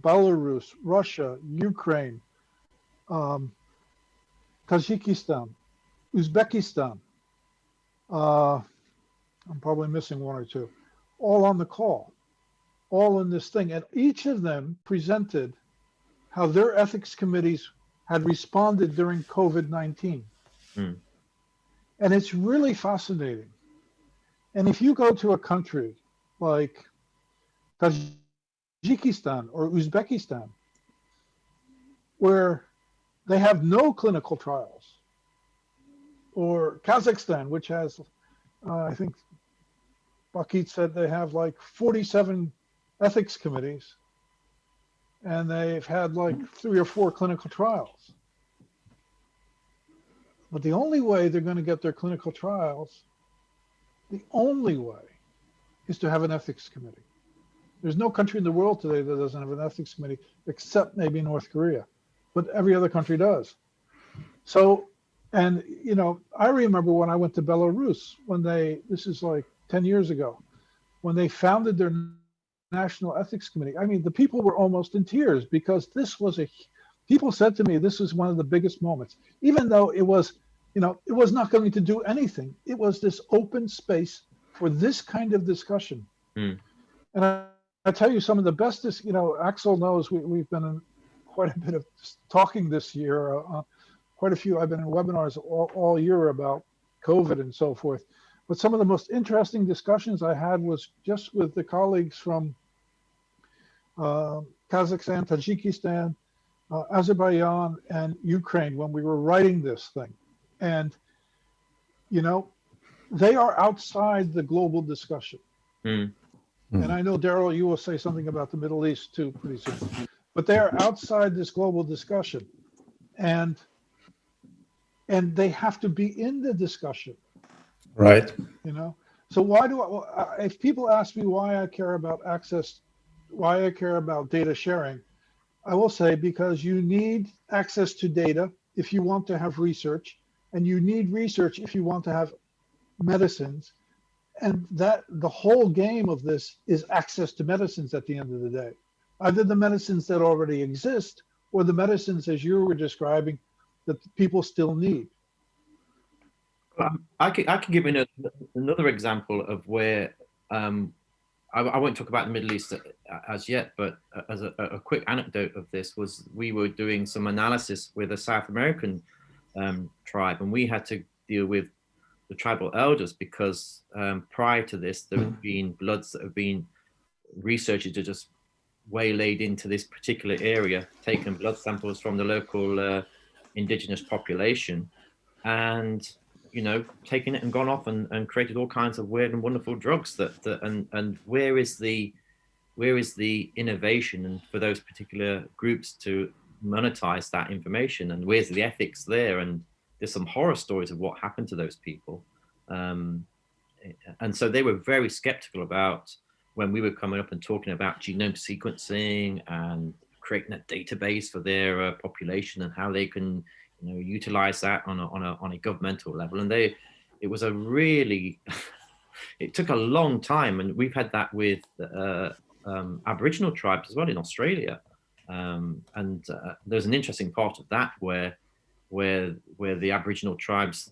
Belarus, Russia, Ukraine, Tajikistan, Uzbekistan, I'm probably missing one or two, all on the call. all in this thing, and each of them presented how their ethics committees had responded during COVID-19.
Hmm.
And it's really fascinating. And if you go to a country like Tajikistan or Uzbekistan, where they have no clinical trials, or Kazakhstan, which has, I think Bakit said they have like 47 ethics committees, and they've had like 3 or 4 clinical trials. But the only way they're going to get their clinical trials, the only way, is to have an ethics committee. There's no country in the world today that doesn't have an ethics committee, except maybe North Korea, but every other country does. So, and you know, I remember when I went to Belarus, when this is like 10 years ago, when they founded their National Ethics Committee. I mean, the people were almost in tears, because this was people said to me, this was one of the biggest moments, even though it was, you know, it was not going to do anything. It was this open space for this kind of discussion.
Mm.
And I tell you, some of the best, you know, Axel knows we've been in quite a bit of talking this year, quite a few. I've been in webinars all year about COVID and so forth. But some of the most interesting discussions I had was just with the colleagues from Kazakhstan, Tajikistan, Azerbaijan, and Ukraine when we were writing this thing. And, you know, they are outside the global discussion.
Mm.
And I know, Daryl, you will say something about the Middle East too pretty soon. But they are outside this global discussion. And they have to be in the discussion.
Right.
You know, so why do if people ask me why I care about access, why I care about data sharing, I will say because you need access to data if you want to have research, and you need research if you want to have medicines. And that the whole game of this is access to medicines at the end of the day, either the medicines that already exist or the medicines, as you were describing, that people still need.
I could give another example of where I won't talk about the Middle East as yet, but as a quick anecdote of this was we were doing some analysis with a South American tribe, and we had to deal with the tribal elders because prior to this, there have been bloods that have been researchers are just waylaid into this particular area, taken blood samples from the local indigenous population, and you know, taken it and gone off and created all kinds of weird and wonderful drugs and where is the innovation and for those particular groups to monetize that information, and where's the ethics there? And there's some horror stories of what happened to those people. And so they were very skeptical about when we were coming up and talking about genome sequencing and creating a database for their population and how they can, you know, utilize that on a governmental level. And it was a really, it took a long time, and we've had that with Aboriginal tribes as well in Australia. And there's an interesting part of that where the Aboriginal tribes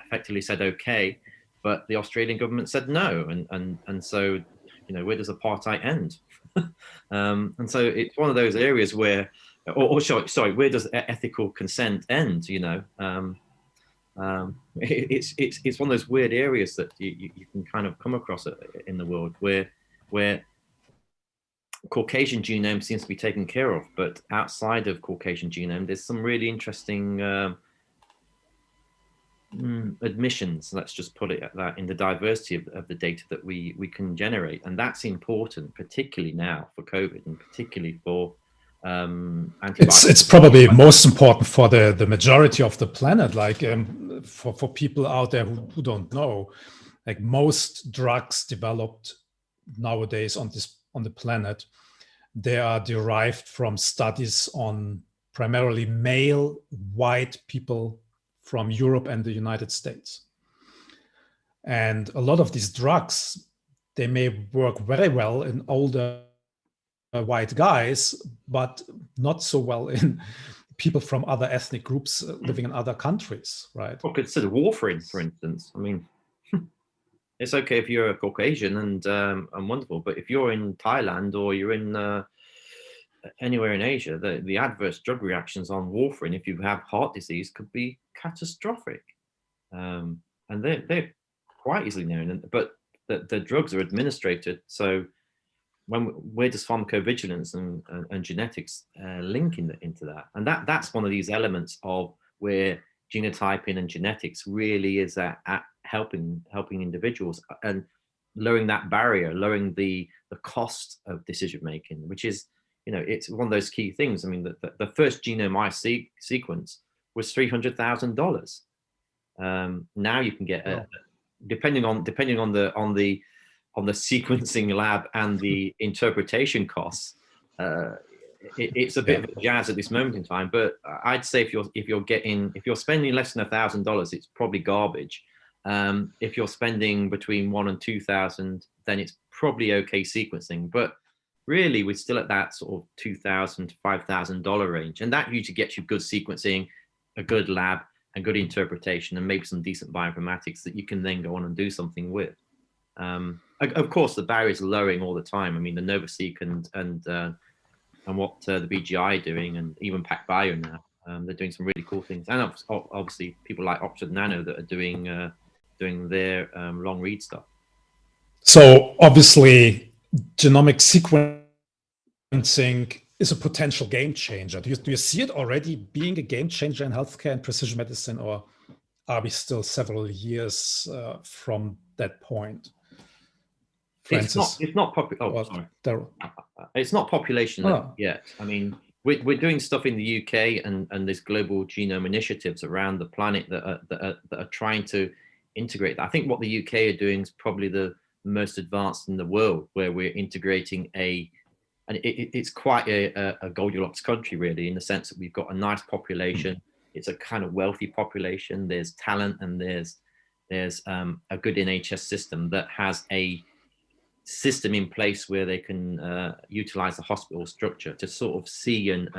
effectively said okay, but the Australian government said no, and so, you know, where does apartheid end? And so it's one of those areas where, sorry, where does ethical consent end? You know, it's one of those weird areas that you can kind of come across in the world where Caucasian genome seems to be taken care of, but outside of Caucasian genome, there's some really interesting admissions, let's just put it at that, in the diversity of the data that we can generate. And that's important, particularly now for COVID, and particularly for
it's probably most important for the majority of the planet. Like for people out there who don't know, like most drugs developed nowadays on the planet, they are derived from studies on primarily male white people from Europe and the United States. And a lot of these drugs, they may work very well in older white guys, but not so well in people from other ethnic groups living in other countries, right?
Or consider warfarin, for instance. I mean, It's okay if you're a Caucasian and wonderful, but if you're in Thailand or you're in anywhere in Asia, the adverse drug reactions on warfarin, if you have heart disease, could be catastrophic. And they're quite easily known, but the drugs are administered. So where does pharmacovigilance and genetics link into that? And that's one of these elements of where genotyping and genetics really is at helping individuals and lowering that barrier, lowering the cost of decision making, which is, it's one of those key things. I mean, the first genome I sequence was $300,000. Now you can get depending on the sequencing lab and the interpretation costs, it's a bit of a jazz at this moment in time. But I'd say if you're spending less than $1,000, it's probably garbage. If you're spending between $1,000 and $2,000, then it's probably okay sequencing. But really, we're still at that sort of $2,000 to $5,000 range, and that usually gets you good sequencing, a good lab, and good interpretation, and maybe some decent bioinformatics that you can then go on and do something with. Of course, the barriers are lowering all the time. I mean, the NovaSeq and what the BGI are doing, and even PacBio now, they're doing some really cool things. And obviously, people like Oxford Nano that are doing their long read stuff.
So obviously, genomic sequencing is a potential game changer. Do you see it already being a game changer in healthcare and precision medicine, or are we still several years from that point? Francis,
it's not popular. Oh, sorry.
Daryl.
It's not population yet. I mean, we're doing stuff in the UK and there's global genome initiatives around the planet that are trying to integrate that. I think what the UK are doing is probably the most advanced in the world, where we're integrating and it's quite a Goldilocks country, really, in the sense that we've got a nice population. It's a kind of wealthy population. There's talent, and there's a good NHS system that has a system in place where they can utilize the hospital structure to sort of see and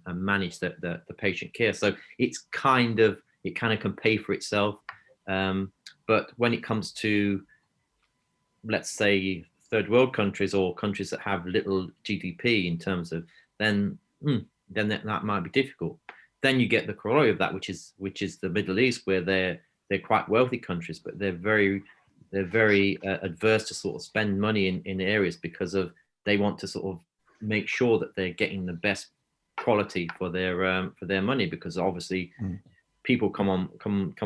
manage the patient care. So it kind of can pay for itself. But when it comes to, let's say, third world countries or countries that have little GDP in terms of, then that might be difficult. Then you get the corollary of that, which is the Middle East, where they're quite wealthy countries, but they're very adverse to sort of spend money in areas because they want to sort of make sure that they're getting the best quality for their money, because obviously people come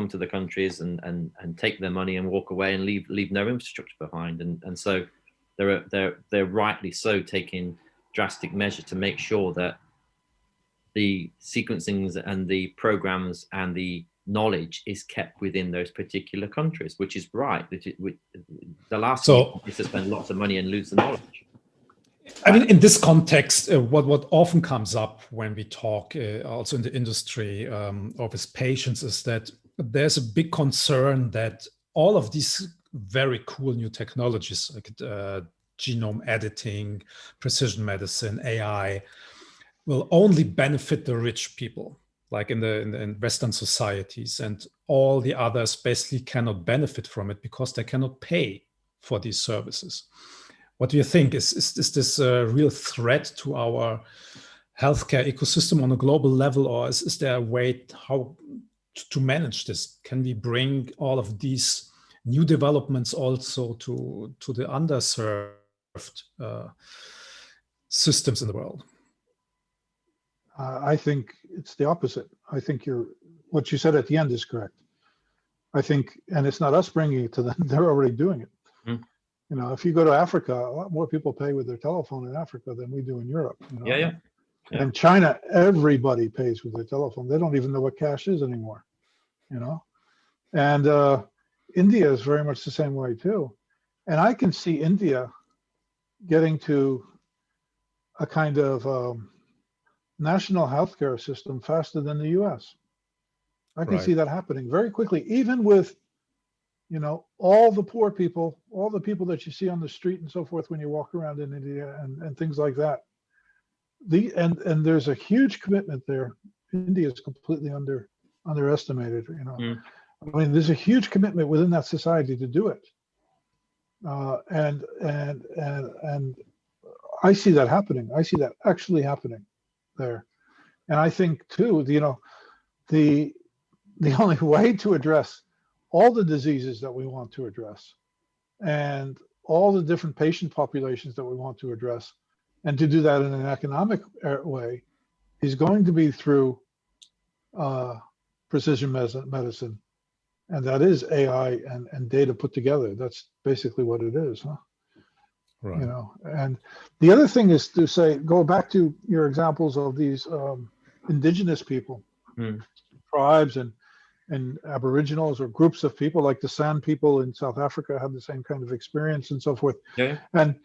to the countries and take their money and walk away and leave no infrastructure behind, and so they're rightly so taking drastic measures to make sure that the sequencings and the programs and the knowledge is kept within those particular countries, which is right. The last thing is to spend lots of money and lose the knowledge.
I mean, in this context, what often comes up when we talk also in the industry or with patients is that there's a big concern that all of these very cool new technologies like genome editing, precision medicine, AI, will only benefit the rich people, like in Western societies, and all the others basically cannot benefit from it because they cannot pay for these services. What do you think? Is this a real threat to our healthcare ecosystem on a global level, or is there a way how to manage this? Can we bring all of these new developments also to the underserved systems in the world?
I think it's the opposite. I think what you said at the end is correct. I think, and it's not us bringing it to them; they're already doing it. You know, if you go to Africa, a lot more people pay with their telephone in Africa than we do in Europe. You know?
Yeah.
And China, everybody pays with their telephone. They don't even know what cash is anymore. You know, and India is very much the same way too. And I can see India getting to a kind of national healthcare system faster than the US. I can see that happening very quickly, even with, you know, all the poor people, all the people that you see on the street and so forth when you walk around in India and things like that. And there's a huge commitment there. India is completely underestimated, you know. I mean, there's a huge commitment within that society to do it. And I see that happening. I see that actually happening there. And I think too, the only way to address all the diseases that we want to address and all the different patient populations that we want to address, and to do that in an economic way, is going to be through precision medicine. And that is AI and data put together. That's basically what it is, huh?
Right.
And the other thing is to say, go back to your examples of these indigenous people, tribes and aboriginals or groups of people, like the San people in South Africa have the same kind of experience and so forth.
Yeah.
And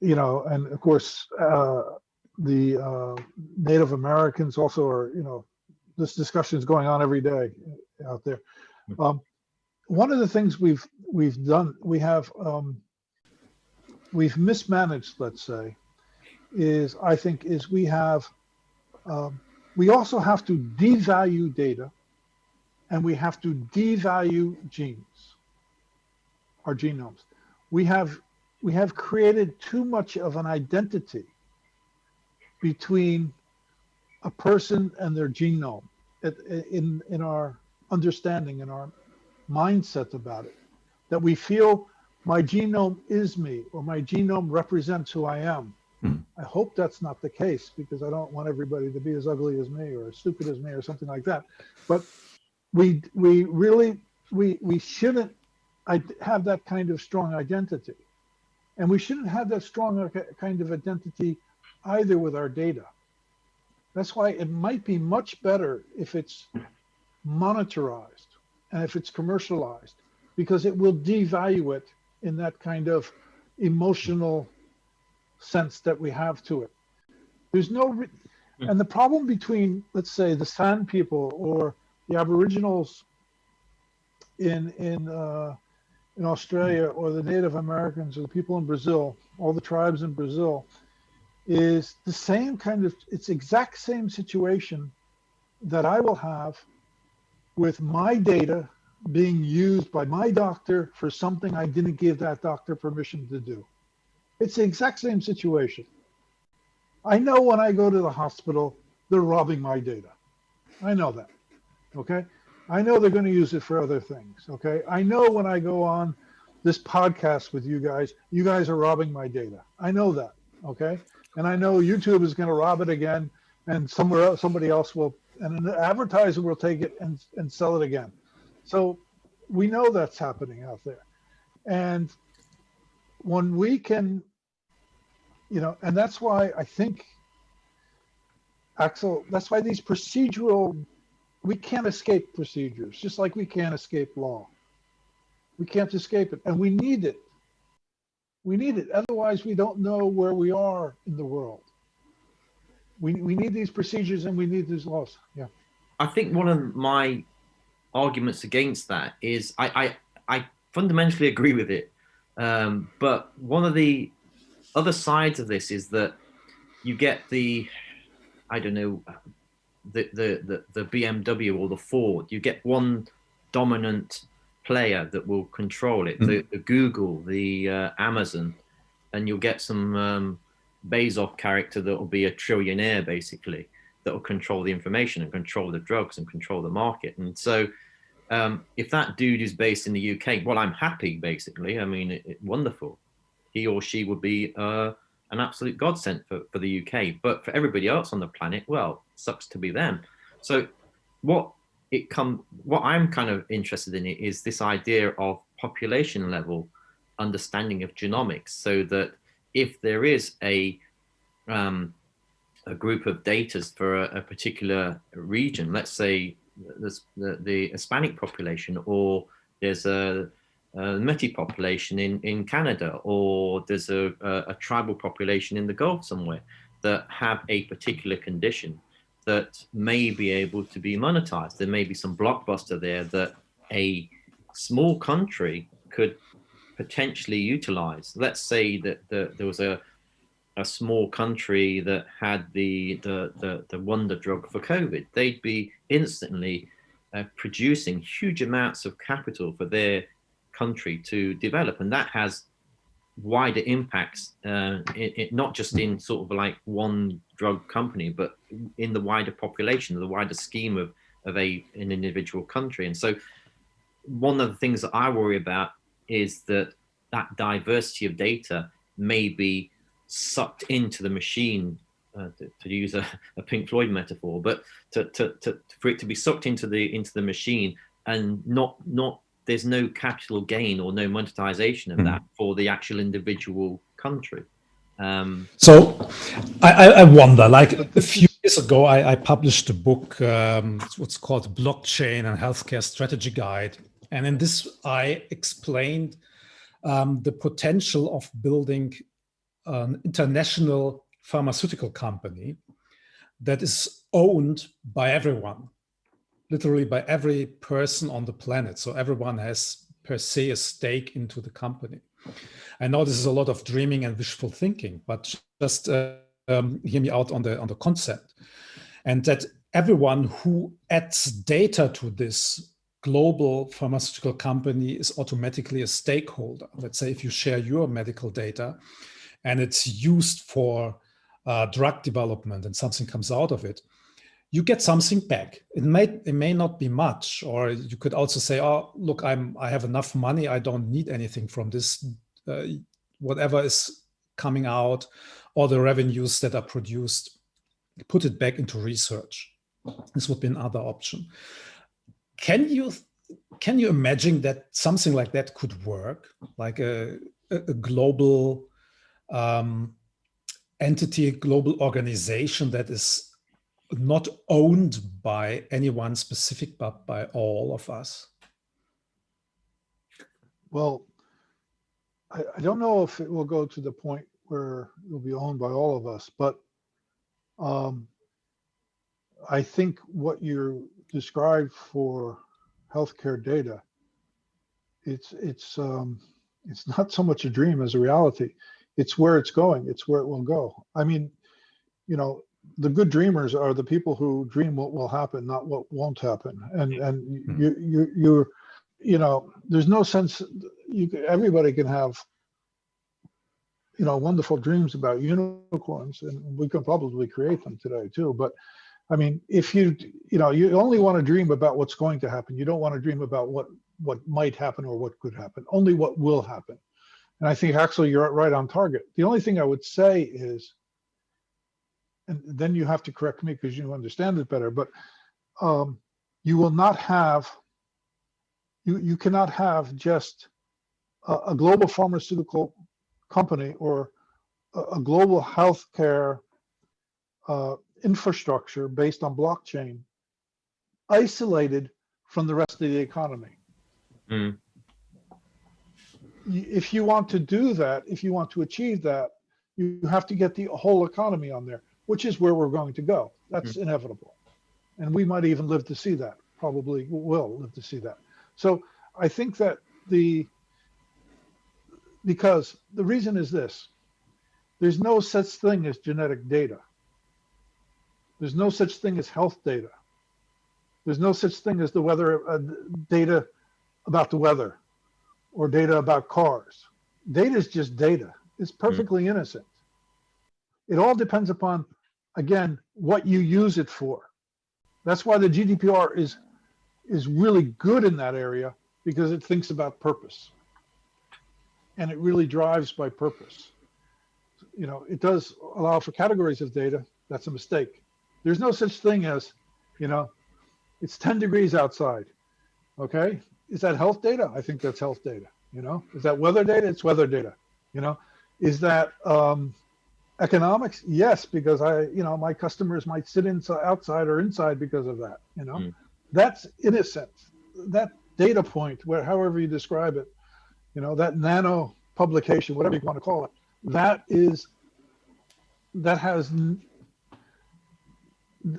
and of course the Native Americans also are, this discussion is going on every day out there. One of the things we've done, we've mismanaged, let's say, is we also have to devalue data, and we have to devalue genes, our genomes. We have created too much of an identity between a person and their genome in our understanding, in our mindset about it, that we feel my genome is me, or my genome represents who I am. I hope that's not the case, because I don't want everybody to be as ugly as me or as stupid as me or something like that. But we shouldn't have that kind of strong identity. And we shouldn't have that strong kind of identity either with our data. That's why it might be much better if it's monetarized and if it's commercialized, because it will devalue it in that kind of emotional sense that we have to it. There's no, and the problem between, let's say, the San people or the Aboriginals in Australia, or the Native Americans, or the people in Brazil, all the tribes in Brazil, is the same kind of, it's exact same situation that I will have with my data being used by my doctor for something I didn't give that doctor permission to do. It's the exact same situation. I know when I go to the hospital, they're robbing my data. I know that, okay? I know they're going to use it for other things, okay? I know when I go on this podcast with you guys are robbing my data. I know that, okay? And I know YouTube is going to rob it again, and somewhere else, somebody else will, and an advertiser will take it and sell it again. So we know that's happening out there. And when we can, and that's why I think, Axel, that's why these we can't escape procedures, just like we can't escape law. We can't escape it, and we need it. We need it. Otherwise, we don't know where we are in the world. We need these procedures, and we need these laws. Yeah.
I think one of my arguments against that is I fundamentally agree with it. But one of the other sides of this is that you get the BMW or the Ford. You get one dominant player that will control it, the Google, the Amazon, and you'll get some Bezos character that will be a trillionaire, basically, that will control the information and control the drugs and control the market. And so if that dude is based in the UK, well, I'm happy, basically. I mean, wonderful. He or she would be an absolute godsend for the UK. But for everybody else on the planet, well, sucks to be them. So what I'm kind of interested in is this idea of population level understanding of genomics, so that if there is a group of data for a particular region, let's say the Hispanic population, or there's a Métis population in Canada, or there's a tribal population in the Gulf somewhere that have a particular condition that may be able to be monetized. There may be some blockbuster there that a small country could potentially utilize. Let's say that there was a small country that had the wonder drug for COVID. They'd be instantly producing huge amounts of capital for their country to develop, and that has wider impacts, not just in sort of like one drug company, but in the wider population, the wider scheme of an individual country. And so one of the things that I worry about is that diversity of data may be sucked into the machine, to use a Pink Floyd metaphor, but for it to be sucked into the machine, and not there's no capital gain or no monetization of that for the actual individual country.
So I wonder, like a few years ago, I published a book, what's called Blockchain and Healthcare Strategy Guide. And in this, I explained the potential of building an international pharmaceutical company that is owned by everyone, literally by every person on the planet. So everyone has per se a stake into the company. I know this is a lot of dreaming and wishful thinking, but just hear me out on the concept. And that everyone who adds data to this global pharmaceutical company is automatically a stakeholder. Let's say if you share your medical data and it's used for drug development and something comes out of it, you get something back. It may not be much, or you could also say, oh, look, I have enough money. I don't need anything from this. Whatever is coming out, all the revenues that are produced, put it back into research. This would be another option. Can you imagine that something like that could work, like a global entity, a global organization that is not owned by anyone specific, but by all of us?
Well, I don't know if it will go to the point where it will be owned by all of us, but I think what you described for healthcare data, it's not so much a dream as a reality. It's where it's going. It's where it will go. I mean, you know, the good dreamers are the people who dream what will happen, not what won't happen. And you know, there's no sense. Everybody can have, you know, wonderful dreams about unicorns, and we can probably create them today too. But I mean, if you only want to dream about what's going to happen. You don't want to dream about what might happen or what could happen. Only what will happen. And I think actually you're right on target. The only thing I would say is, and then you have to correct me because you understand it better, but you will not have, you cannot have just a global pharmaceutical company or a global healthcare infrastructure based on blockchain isolated from the rest of the economy. If you want to do that, if you want to achieve that, you have to get the whole economy on there, which is where we're going to go. That's inevitable. And we might even live to see that, probably will live to see that. So I think that because the reason is this, there's no such thing as genetic data. There's no such thing as health data. There's no such thing as the weather data about the weather or data about cars. Data is just data. It's perfectly innocent. It all depends upon, again, what you use it for. That's why the GDPR is really good in that area, because it thinks about purpose. And it really drives by purpose. You know, it does allow for categories of data. That's a mistake. There's no such thing as, you know, it's 10 degrees outside. Okay. Is that health data? I think that's health data. You know, is that weather data? It's weather data. You know, is that economics? Yes, because my customers might sit outside or inside because of that. You know, that's innocent. That data point, where however you describe it, you know, that nano publication, whatever you want to call it,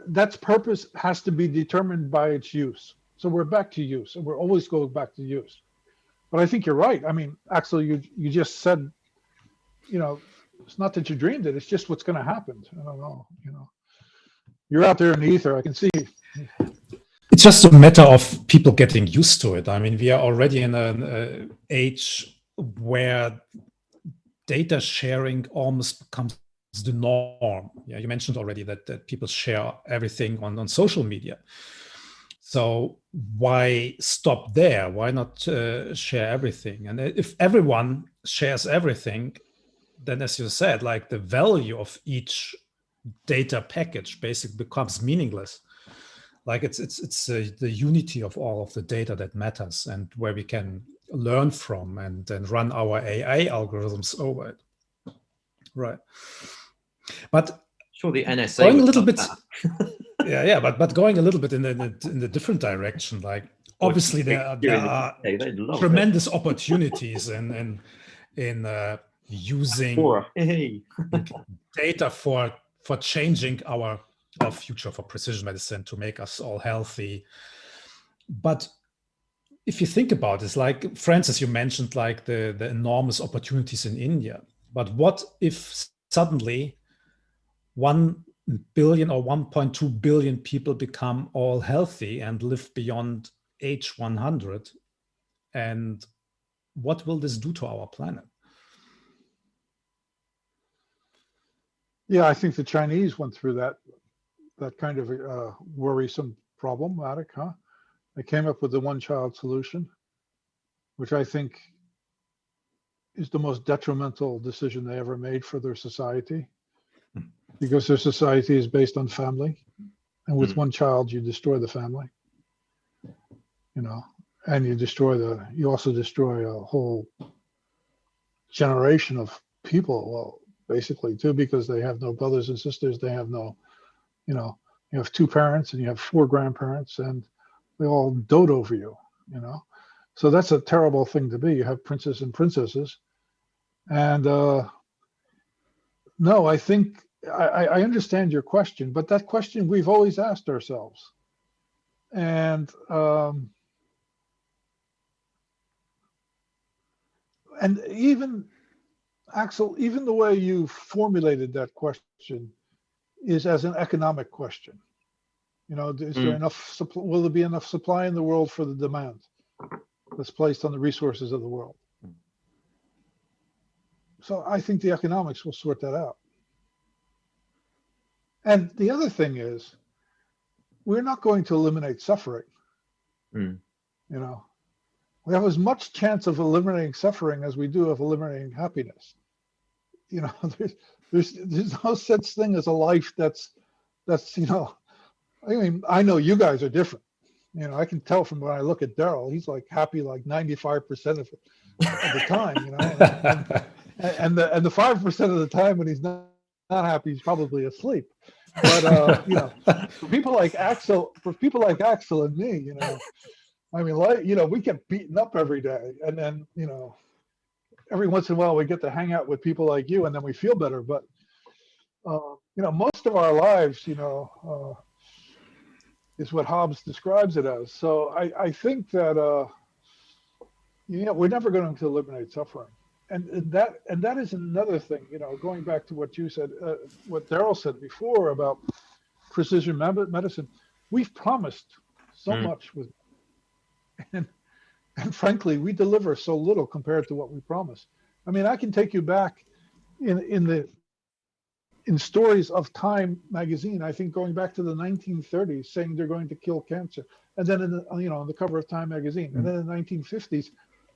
that's purpose has to be determined by its use. So we're back to use, and we're always going back to use. But I think you're right. I mean, Axel, you just said, you know, it's not that you dreamed it, it's just what's going to happen. I don't know, you know. You're out there in the ether, I can see.
it's just a matter of people getting used to it. I mean, we are already in an age where data sharing almost becomes the norm. Yeah, you mentioned already that people share everything on social media. So why stop there? Why not share everything? And if everyone shares everything, then, as you said, like the value of each data package basically becomes meaningless. Like it's the unity of all of the data that matters, and where we can learn from and then run our AI algorithms over it. Right. But
sure, the NSA
going a
would
little
love
bit,
that.
yeah, but going a little bit in the different direction, like obviously there are tremendous opportunities in using data for changing our future, for precision medicine, to make us all healthy. But if you think about it, like Francis, you mentioned like the enormous opportunities in India. But what if suddenly 1 billion or 1.2 billion people become all healthy and live beyond age 100? And what will this do to our planet?
Yeah, I think the Chinese went through that kind of worrisome problematic, huh? They came up with the one-child solution, which I think is the most detrimental decision they ever made for their society, because their society is based on family, and with one child you destroy the family, you know, and you also destroy a whole generation of people, well, basically too, because they have no brothers and sisters, they have no, you know, you have 2 parents and you have 4 grandparents, and they all dote over you, you know. So that's a terrible thing to be. You have princes and princesses. And no, I think I understand your question, but that question we've always asked ourselves. And even Axel, even the way you formulated that question is as an economic question. You know, is there enough supply? Will there be enough supply in the world for the demand that's placed on the resources of the world? So I think the economics will sort that out. And the other thing is, we're not going to eliminate suffering. You know, we have as much chance of eliminating suffering as we do of eliminating happiness. You know, there's no such thing as a life that's, you know, I mean, I know you guys are different. You know, I can tell from when I look at Daryl, he's like happy like 95% of the time, you know, and the 5% of the time when he's not happy, he's probably asleep. But you know, for people like Axel and me, you know, I mean, like, you know, we get beaten up every day, and then, you know, every once in a while we get to hang out with people like you, and then we feel better. But you know, most of our lives, you know, is what Hobbes describes it as. So I think that you know, we're never going to eliminate suffering, and that is another thing. You know, going back to what you said, what Daryl said before about precision medicine, we've promised so much with, and frankly, we deliver so little compared to what we promise. I mean, I can take you back in stories of Time magazine, I think going back to the 1930s, saying they're going to kill cancer, and then in the, you know, on the cover of Time magazine, and then in the 1950s,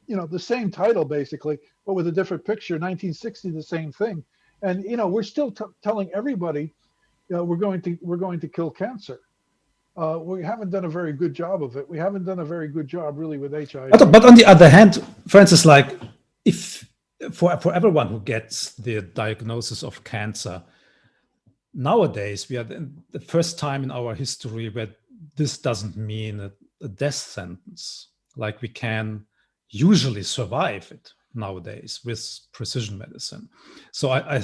you know, the same title basically, but with a different picture. 1960, the same thing, and you know, we're still telling everybody, you know, we're going to kill cancer. We haven't done a very good job of it. We haven't done a very good job really with HIV.
But on the other hand, Francis, like if for everyone who gets the diagnosis of cancer, nowadays we are the first time in our history where this doesn't mean a death sentence. Like we can usually survive it nowadays with precision medicine. So I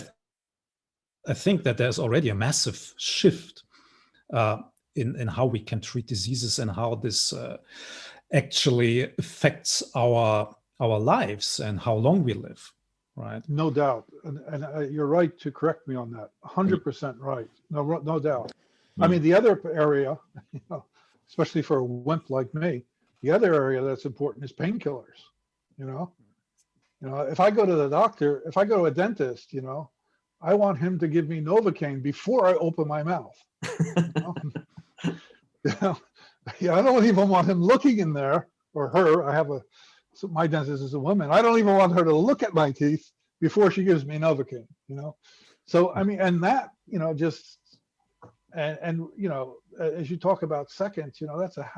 think that there's already a massive shift in how we can treat diseases and how this actually affects our lives and how long we live, right?
No doubt, and you're right to correct me on that. 100% right. No doubt. I mean, the other area, you know, especially for a wimp like me. The other area that's important is painkillers. You know, if I go to the doctor, if I go to a dentist, I want him to give me Novocaine before I open my mouth. Yeah, I don't even want him looking in there, or her. My dentist is a woman. I don't even want her to look at my teeth before she gives me Novocaine. So I mean, and that just and as you talk about seconds, that's a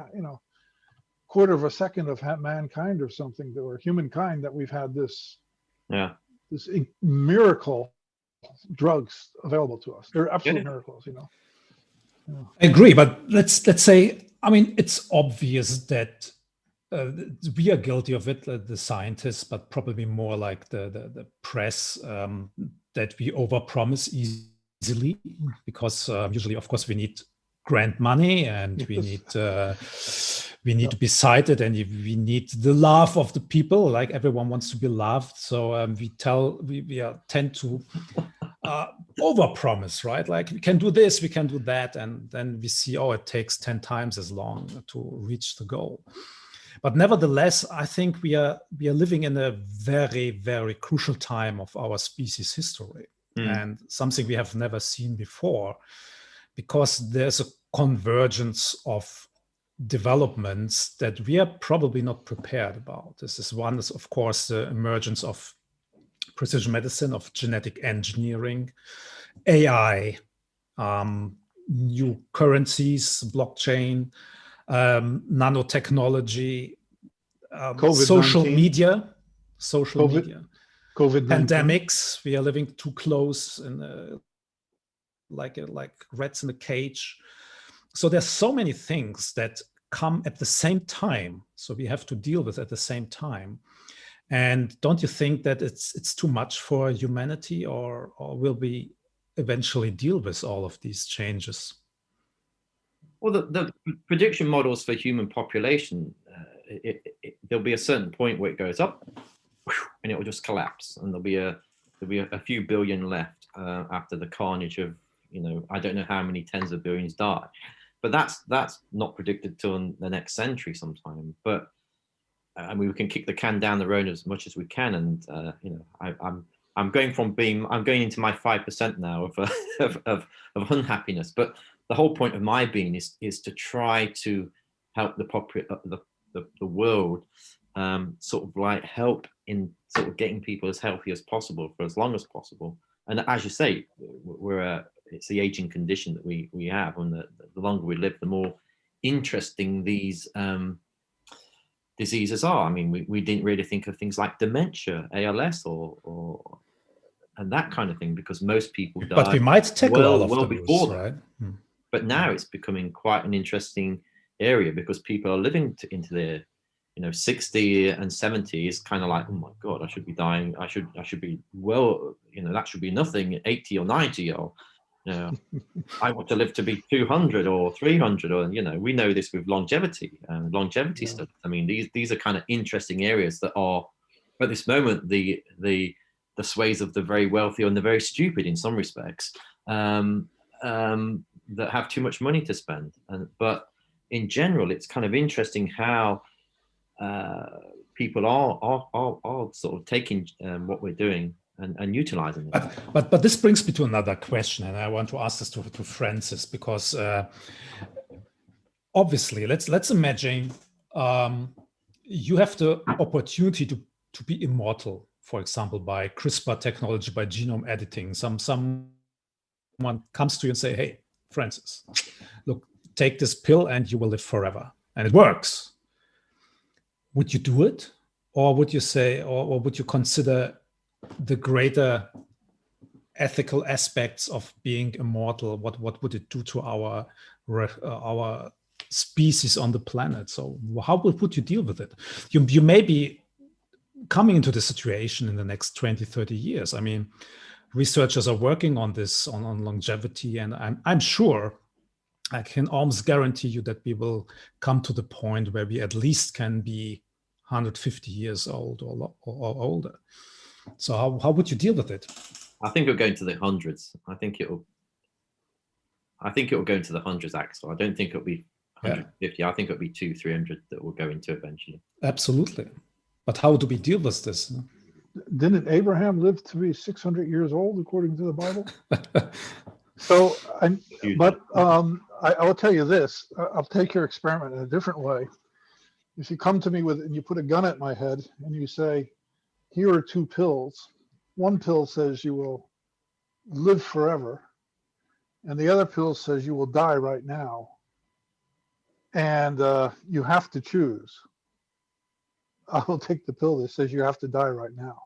quarter of a second of mankind or something, or humankind, that we've had this miracle drugs available to us. They're absolute miracles.
I agree, but let's say, I mean, it's obvious that we are guilty of it, the scientists, but probably more like the press, that we overpromise easily, because usually, of course, we need grant money, and we need to be cited, and we need the love of the people. Like, everyone wants to be loved, so we tend to overpromise, right? Like, we can do this, we can do that, and then we see, it takes 10 times as long to reach the goal. But nevertheless, I think we are living in a very, very crucial time of our species history, and something we have never seen before, because there's a convergence of developments that we are probably not prepared about. This is one, is of course the emergence of precision medicine, of genetic engineering, AI, new currencies, blockchain, nanotechnology, social media,
COVID-19.
Pandemics. We are living too close in like rats in a cage. So there's so many things that come at the same time, so we have to deal with at the same time. And don't you think that it's too much for humanity, or will we eventually deal with all of these changes?
Well, the prediction models for human population, there'll be a certain point where it goes up, and it will just collapse, and there'll be a few billion left after the carnage of, I don't know how many tens of billions die, but that's not predicted till the next century sometime. But I mean, we can kick the can down the road as much as we can, and I'm going into my 5% now of unhappiness. But the whole point of my being is to try to help the world, sort of like help in sort of getting people as healthy as possible for as long as possible. And as you say, it's the aging condition that we have, and the longer we live, the more interesting these diseases are. I mean, we didn't really think of things like dementia, ALS, or and that kind of thing, because most people die.
But we might tackle all of those,
before that.
right?
But now it's becoming quite an interesting area, because people are living into their 60 and 70 is kind of like, oh my God, I should be dying. I should be, well, that should be nothing, 80 or 90, or I want to live to be 200 or 300, or we know this with longevity and longevity studies. I mean, these are kind of interesting areas that are at this moment the sways of the very wealthy and the very stupid in some respects, that have too much money to spend. But in general, it's kind of interesting how people are sort of taking what we're doing and utilizing it.
But this brings me to another question, and I want to ask this to Francis, because obviously, let's imagine you have the opportunity to be immortal, for example, by CRISPR technology, by genome editing. Someone comes to you and say, "Hey, Francis, look, take this pill and you will live forever," and it works. Would you do it, or would you say, or would you consider the greater ethical aspects of being immortal? What would it do to our species on the planet? So how would you deal with it? You may be coming into this situation in the next 20, 30 years. I mean, researchers are working on this, on longevity, and I'm sure, I can almost guarantee you that we will come to the point where we at least can be 150 years old or older. So how would you deal with it?
I think it'll go into the hundreds. I think it'll go into the hundreds, Axel. I don't think it'll be 150. I think it'll be 200-300 that we'll go into eventually.
Absolutely. But how do we deal with this?
Didn't Abraham live to be 600 years old according to the Bible? So, I will tell you this. I'll take your experiment in a different way. If you come to me and you put a gun at my head and you say, here are 2 pills. One pill says you will live forever, and the other pill says you will die right now. And you have to choose. I will take the pill that says you have to die right now.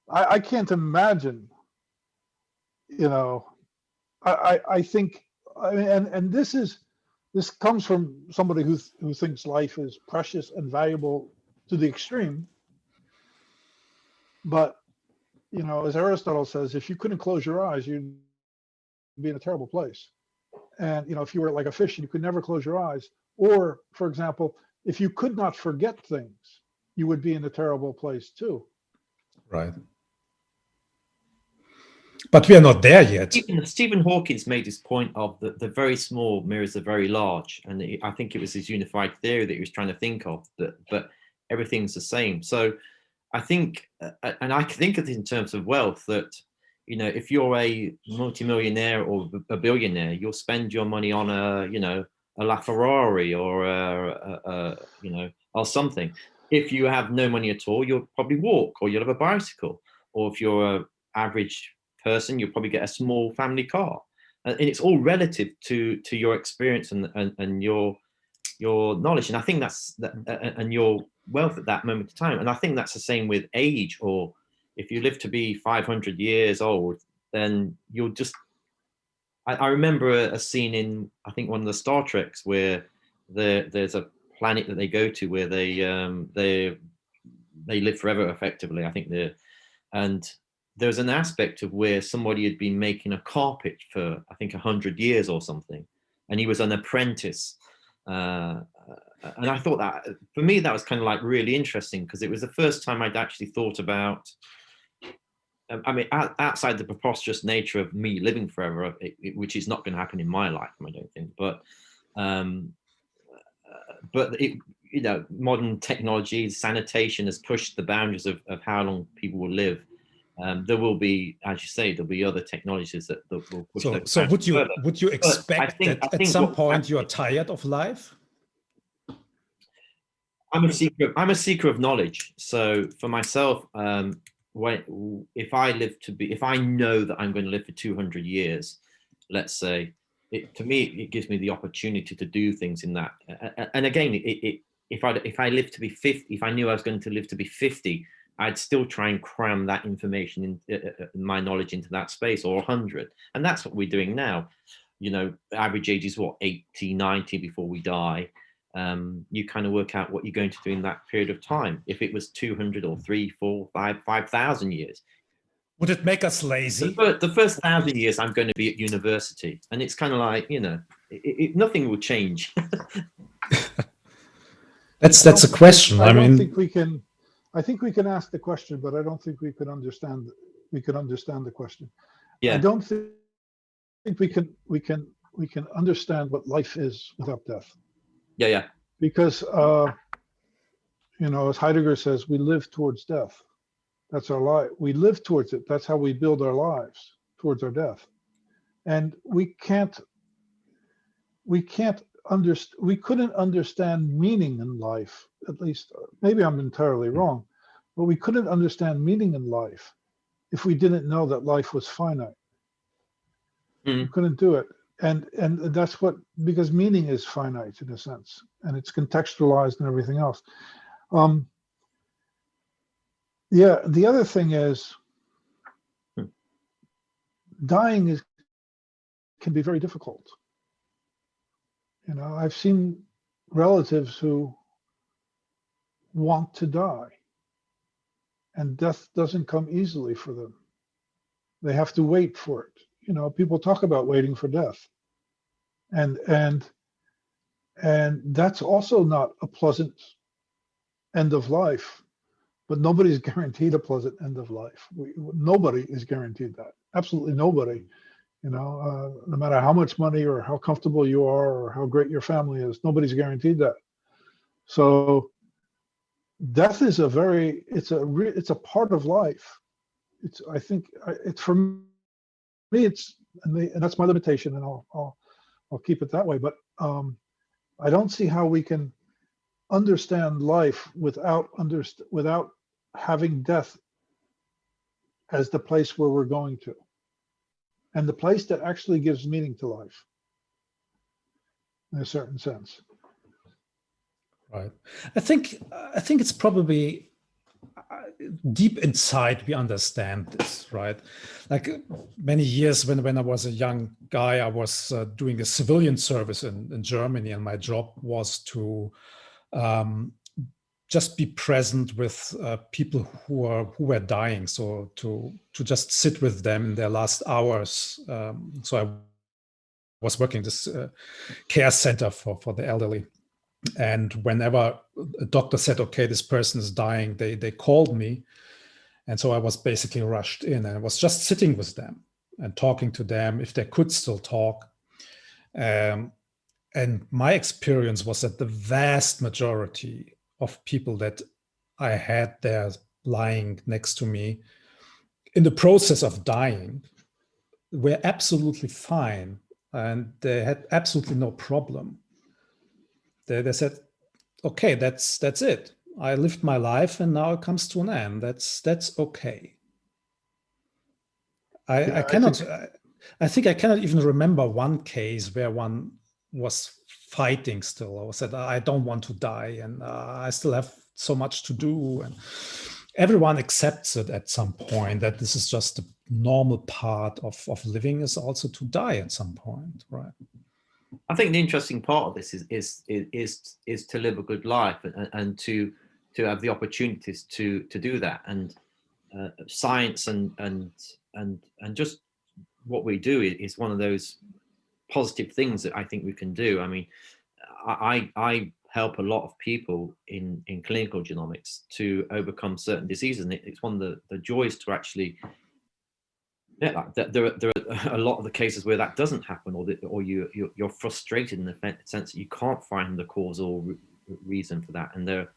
I can't imagine, I think, and this comes from somebody who thinks life is precious and valuable to the extreme. But, as Aristotle says, if you couldn't close your eyes, you'd be in a terrible place. And, if you were like a fish and you could never close your eyes, or, for example, if you could not forget things, you would be in a terrible place too.
Right. But we are not there yet.
Stephen Hawking's made this point of the very small mirrors the very large, and I think it was his unified theory that he was trying to think of, but everything's the same. So I think, and I think of it in terms of wealth, that if you're a multimillionaire or a billionaire, you'll spend your money on a LaFerrari or something. If you have no money at all, you'll probably walk, or you'll have a bicycle, or if you're an average person, you'll probably get a small family car, and it's all relative to your experience and your knowledge, and I think that's and your wealth at that moment of time. And I think that's the same with age, or if you live to be 500 years old, then you'll just I remember a scene in, I think, one of the Star Treks where there's a planet that they go to where they live forever effectively. I think and there's an aspect of where somebody had been making a carpet for, I think, 100 years or something, and he was an apprentice. And I thought that, for me, that was kind of like really interesting, because it was the first time I'd actually thought about, outside the preposterous nature of me living forever, which is not going to happen in my lifetime, I don't think. But modern technology, sanitation has pushed the boundaries of how long people will live. There will be, as you say, there'll be other technologies that will push those.
So would you expect that at some point you're tired of life?
I'm a seeker of knowledge. So for myself, if I know that I'm going to live for 200 years, let's say, to me, it gives me the opportunity to do things in that. And again, if I live to be 50, if I knew I was going to live to be 50, I'd still try and cram that information in my knowledge into that space, or 100. And that's what we're doing now. Average age is what, 80, 90 before we die. You kind of work out what you're going to do in that period of time. If it was 200 or 3, 4, 5,000 years.
Would it make us lazy?
The first 1,000 years, I'm going to be at university, and it's kind of like, nothing will change.
That's a question.
I think we can ask the question, but I don't think we could understand. We could understand the question.
Yeah.
I don't think we can understand what life is without death.
Yeah.
Because as Heidegger says, we live towards death. That's our life. We live towards it. That's how we build our lives, towards our death. And we couldn't understand meaning in life, at least, maybe I'm entirely wrong, but we couldn't understand meaning in life if we didn't know that life was finite. We couldn't do it. And that's because meaning is finite in a sense, and it's contextualized and everything else. The other thing is, dying can be very difficult. I've seen relatives who want to die, and death doesn't come easily for them. They have to wait for it. People talk about waiting for death, and that's also not a pleasant end of life. But nobody's guaranteed a pleasant end of life. Nobody is guaranteed that. Absolutely nobody. No matter how much money or how comfortable you are or how great your family is, nobody's guaranteed that. So death is it's a part of life. I think it's for me, and that's my limitation, and I'll keep it that way. But I don't see how we can understand life without having death as the place where we're going to, and the place that actually gives meaning to life in a certain sense.
Right. I think it's probably deep inside we understand this, right? Like many years when I was a young guy, I was doing a civilian service in Germany, and my job was to just be present with people who were dying. So to just sit with them in their last hours. So I was working this care center for the elderly. And whenever a doctor said, okay, this person is dying, they called me. And so I was basically rushed in, and I was just sitting with them and talking to them if they could still talk. And my experience was that the vast majority of people that I had there lying next to me in the process of dying were absolutely fine, and they had absolutely no problem. They said, okay, that's it. I lived my life and now it comes to an end. That's okay. I think I cannot even remember one case where one was fighting still, or said, I don't want to die, and I still have so much to do. And everyone accepts it at some point, that this is just a normal part of living, is also to die at some point, right?
I think the interesting part of this is to live a good life and to have the opportunities to do that. And science and just what we do is one of those positive things that I think we can do. I mean, I help a lot of people in clinical genomics to overcome certain diseases, and it's one of the joys to actually. Yeah, there are a lot of the cases where that doesn't happen, or you're frustrated in the sense that you can't find the causal reason for that. And there's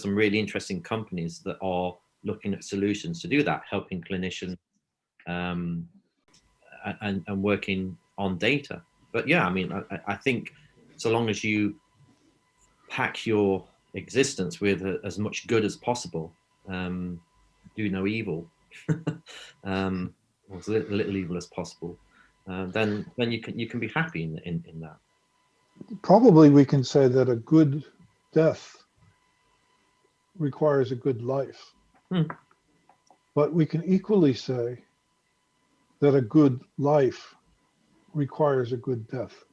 some really interesting companies that are looking at solutions to do that, helping clinicians and working on data. But yeah, I mean, I think so long as you pack your existence with as much good as possible, do no evil. Or as little evil as possible, then you can be happy in that.
Probably we can say that a good death requires a good life. But we can equally say that a good life requires a good death.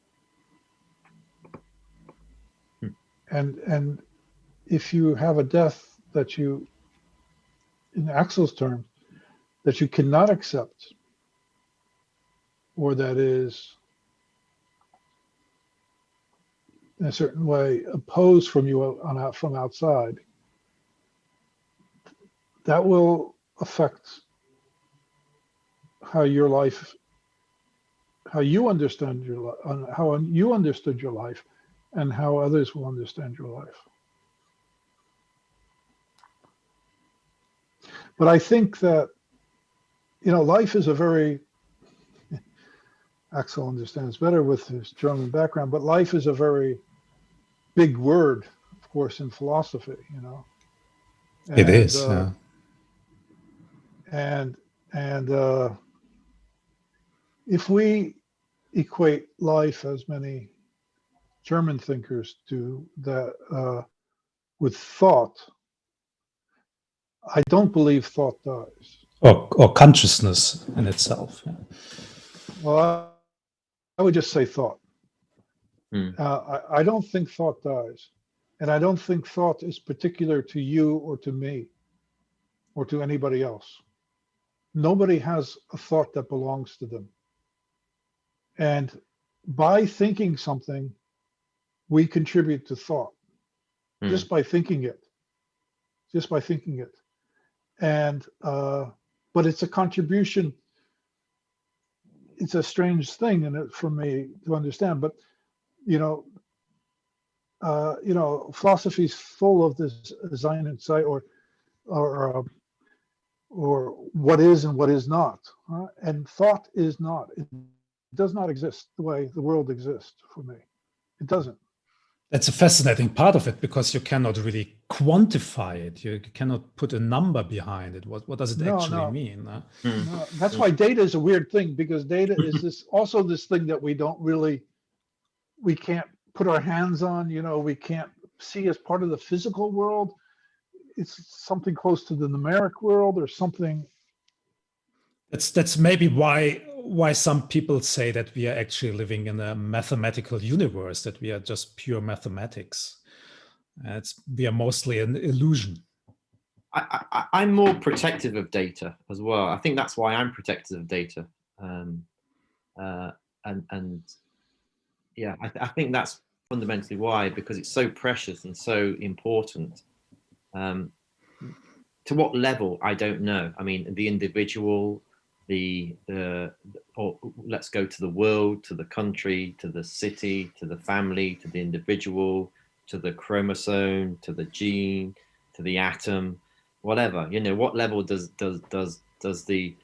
And if you have a death that you, in Axel's terms, that you cannot accept, or that is in a certain way opposed from you from outside, that will affect how your life, how you understand your life, how you understood your life, and how others will understand your life. But I think that, life is a very, Axel understands better with his German background, but life is a very big word, of course, in philosophy,
It is, yeah.
And if we equate life, as many German thinkers do, that with thought, I don't believe thought dies.
Or consciousness in itself. Yeah.
Well, I would just say thought. I don't think thought dies. And I don't think thought is particular to you or to me or to anybody else. Nobody has a thought that belongs to them. And by thinking something, we contribute to thought just by thinking it. And, but it's a contribution. it's a strange thing for me to understand, but philosophy's full of this Sein und Zeit, or what is and what is not, and thought is not. It does not exist the way the world exists for me. It doesn't.
That's a fascinating part of it, because you cannot really quantify it. You cannot put a number behind it. What does it actually mean?
No, that's why data is a weird thing, because data is this thing that we can't put our hands on, we can't see as part of the physical world. It's something close to the numeric world or something.
That's maybe why some people say that we are actually living in a mathematical universe, that we are just pure mathematics. We are mostly an illusion.
I'm more protective of data as well. I think that's why I'm protective of data. Yeah, I think that's fundamentally why, because it's so precious and so important. To what level, I don't know. I mean, the individual, or let's go to the world, to the country, to the city, to the family, to the individual, to the chromosome, to the gene, to the atom, whatever. What level does the,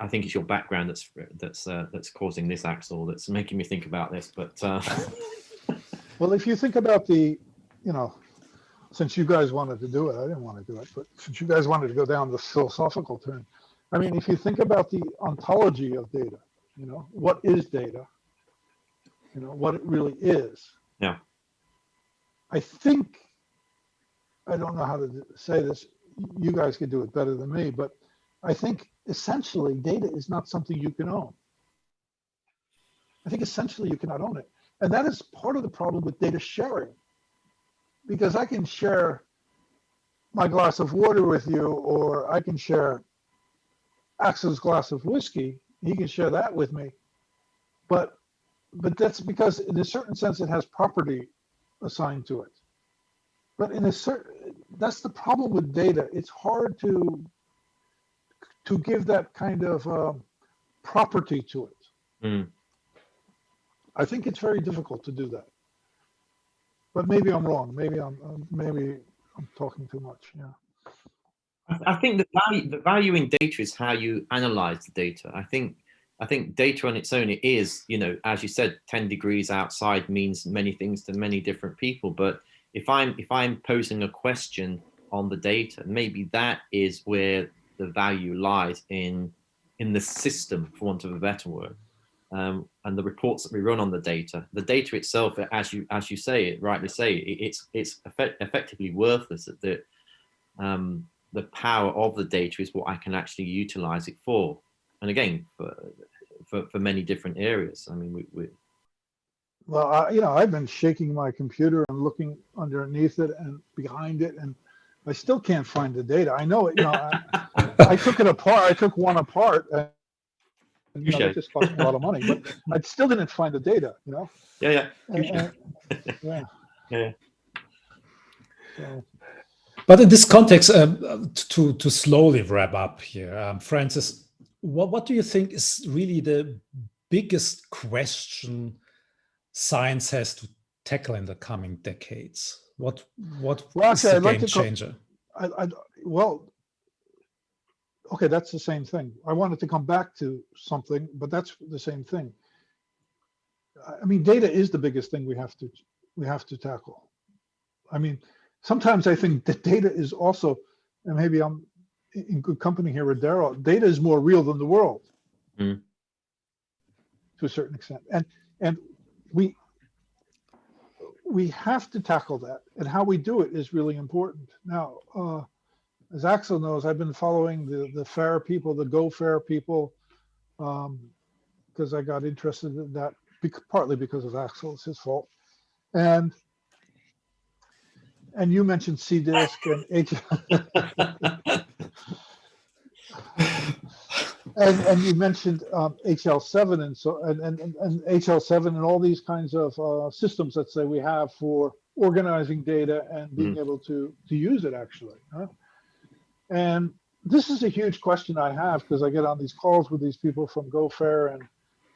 I think it's your background that's causing this, Axel, that's making me think about this. But
well, if you think about since you guys wanted to do it, I didn't want to do it, but since you guys wanted to go down the philosophical turn, I mean, if you think about the ontology of data, what is data? What it really is.
Yeah.
I don't know how to say this. You guys could do it better than me, but I think essentially data is not something you can own. I think essentially you cannot own it. And that is part of the problem with data sharing, because I can share my glass of water with you, or I can share Axel's glass of whiskey. He can share that with me. But that's because in a certain sense it has property assigned to it. But that's the problem with data. It's hard to give that kind of property to it.
Mm.
I think it's very difficult to do that. But maybe I'm wrong. Maybe I'm talking too much. Yeah.
I think the value in data is how you analyze the data. I think data on its own, it is, as you said, 10 degrees outside means many things to many different people. But if I'm posing a question on the data, maybe that is where the value lies in the system, for want of a better word, and the reports that we run on the data. The data itself, as you rightly say, it's effectively worthless. The power of the data is what I can actually utilize it for, and again for many different areas. I mean,
Well, I've been shaking my computer and looking underneath it and behind it, and I still can't find the data. I know it. I took it apart. I took one apart, and it just cost me a lot of money. But I still didn't find the data.
Yeah.
Yeah. So.
But in this context, to slowly wrap up here, Francis, what do you think is really the biggest question science has to tackle in the coming decades? What is the game changer?
Okay, that's the same thing. I wanted to come back to something, but that's the same thing. I mean, data is the biggest thing we have to tackle. I mean, sometimes I think that data is also, and maybe I'm in good company here with Daryl, data is more real than the world to a certain extent. And we have to tackle that, and how we do it is really important. Now, as Axel knows, I've been following the FAIR people, the Go FAIR people, because I got interested in that partly because of Axel. It's his fault. And you mentioned CDISC and and you mentioned HL7 and HL7 and all these kinds of systems that say we have for organizing data and being able to use it actually. And this is a huge question I have, because I get on these calls with these people from GoFair, and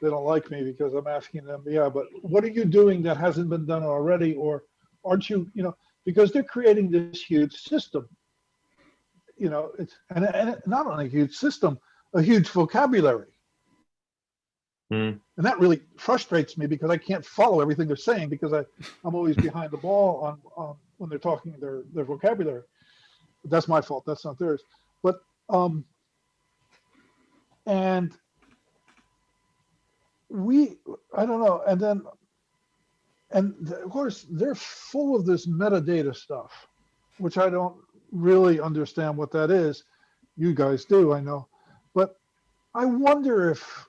they don't like me because I'm asking them, yeah, but what are you doing that hasn't been done already? Or aren't you, because they're creating this huge system. It's and not only a huge system, a huge vocabulary.
Mm.
And that really frustrates me, because I can't follow everything they're saying, because I'm always behind the ball on when they're talking their vocabulary. But that's my fault. That's not theirs. But and I don't know. And of course they're full of this metadata stuff, which I don't really understand what that is. You guys do, I know. But I wonder if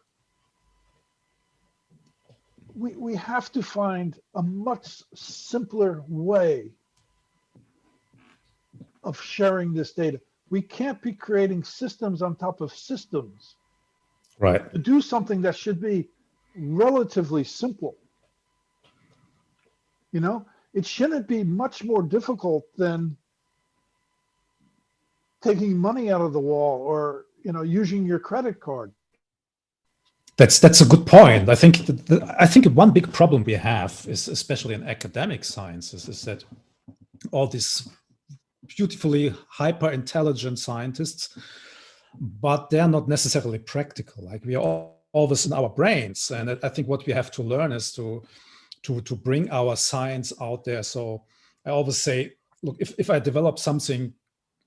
we have to find a much simpler way of sharing this data. We can't be creating systems on top of systems.
Right.
To do something that should be relatively simple. It shouldn't be much more difficult than taking money out of the wall, or using your credit card.
That's a good point. I think one big problem we have is, especially in academic sciences, is that all these beautifully hyper intelligent scientists, but they're not necessarily practical. Like, we are always in our brains, and I think what we have to learn is to bring our science out there. So I always say, look, if I develop something,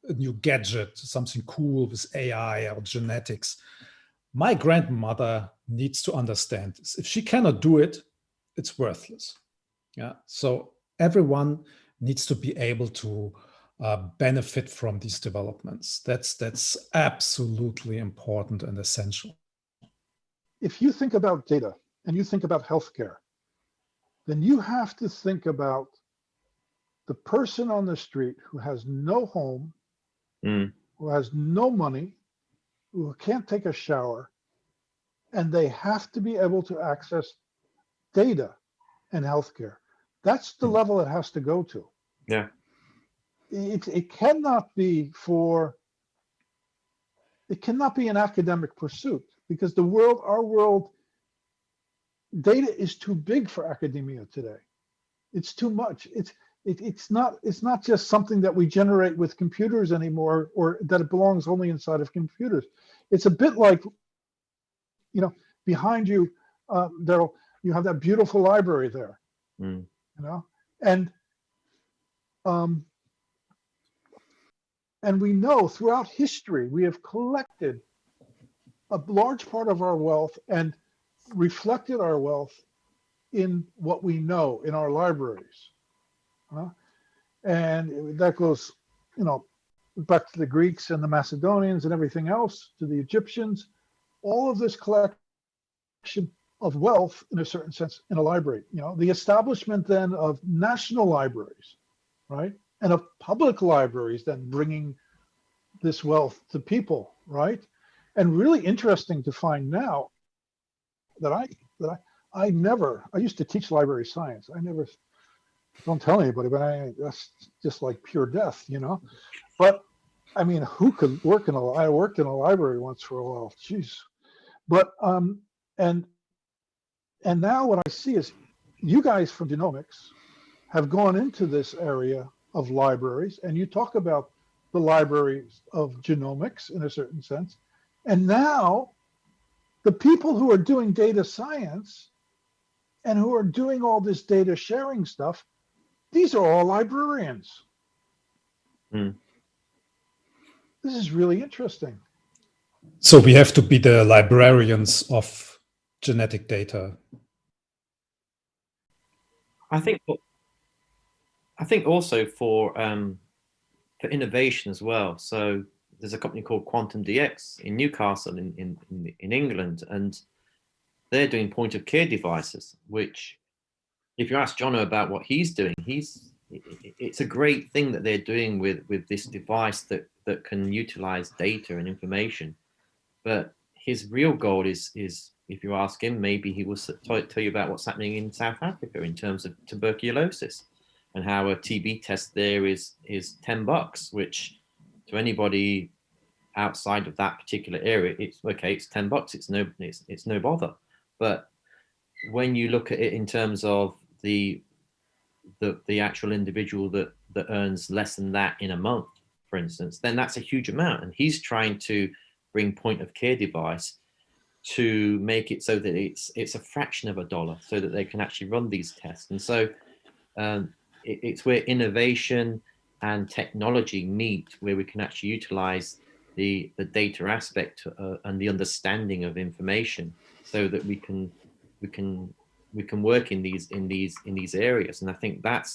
a new gadget, something cool with AI or genetics, my grandmother needs to understand this. If she cannot do it, it's worthless. Yeah. So everyone needs to be able to benefit from these developments. That's absolutely important and essential.
If you think about data and you think about healthcare, then you have to think about the person on the street who has no home, who has no money, who can't take a shower, and they have to be able to access data and healthcare. That's the level it has to go to.
Yeah.
It cannot be an academic pursuit, because our world, data is too big for academia today. It's too much. It's not just something that we generate with computers anymore, or that it belongs only inside of computers. It's a bit like, behind you, Daryl, you have that beautiful library there, and we know throughout history we have collected a large part of our wealth and reflected our wealth in what we know in our libraries. And that goes, back to the Greeks and the Macedonians and everything else, to the Egyptians. All of this collection of wealth, in a certain sense, in a library. The establishment then of national libraries, right, and of public libraries, then bringing this wealth to people, right? And really interesting to find now that I used to teach library science. Don't tell anybody, but that's just like pure death, But I mean, who could work I worked in a library once for a while, jeez. But and now what I see is you guys from genomics have gone into this area of libraries, and you talk about the libraries of genomics in a certain sense. And now the people who are doing data science and who are doing all this data sharing stuff, these are all librarians. This is really interesting.
So we have to be the librarians of genetic data.
I think also for innovation as well. So there's a company called Quantum DX in Newcastle in England, and they're doing point of care devices, which, if you ask Jono about what he's doing, it's a great thing that they're doing with this device that can utilize data and information. But his real goal is if you ask him, maybe he will tell you about what's happening in South Africa in terms of tuberculosis, and how a TB test there is $10, which to anybody outside of that particular area, it's okay, it's $10, it's no bother. But when you look at it in terms of the actual individual that earns less than that in a month, for instance, then that's a huge amount. And he's trying to bring point of care device to make it so that it's a fraction of a dollar, so that they can actually run these tests. And so it's where innovation and technology meet, where we can actually utilize the data aspect and the understanding of information, so that we can work in these areas. And I think that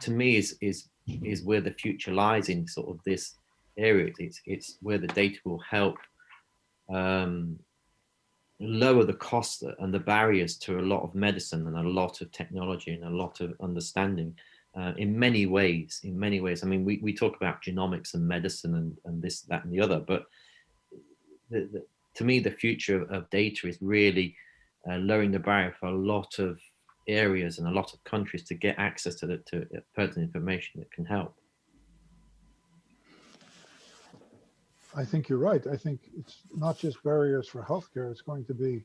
to me is where the future lies, in sort of this area. It's where the data will help lower the cost and the barriers to a lot of medicine and a lot of technology and a lot of understanding in many ways. I mean, we talk about genomics and medicine and this, that, and the other, but to me, the future of data is really lowering the barrier for a lot of areas and a lot of countries to get access to pertinent information that can help.
I think you're right. I think it's not just barriers for healthcare. It's going to be,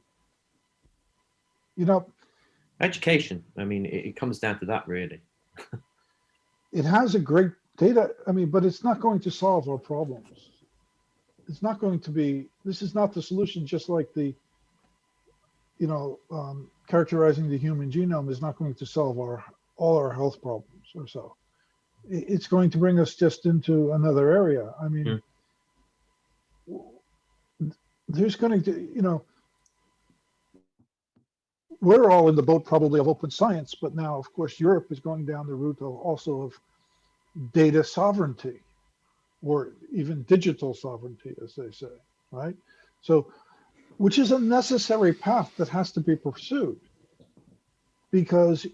education. I mean, it comes down to that, really.
It has a great data. I mean, but it's not going to solve our problems. It's not going to be, this is not the solution, just like the, characterizing the human genome is not going to solve all our health problems or so. It's going to bring us just into another area. I mean, there's going to, we're all in the boat probably of open science, but now, of course, Europe is going down the route of also of data sovereignty, or even digital sovereignty, as they say, right? So, which is a necessary path that has to be pursued, because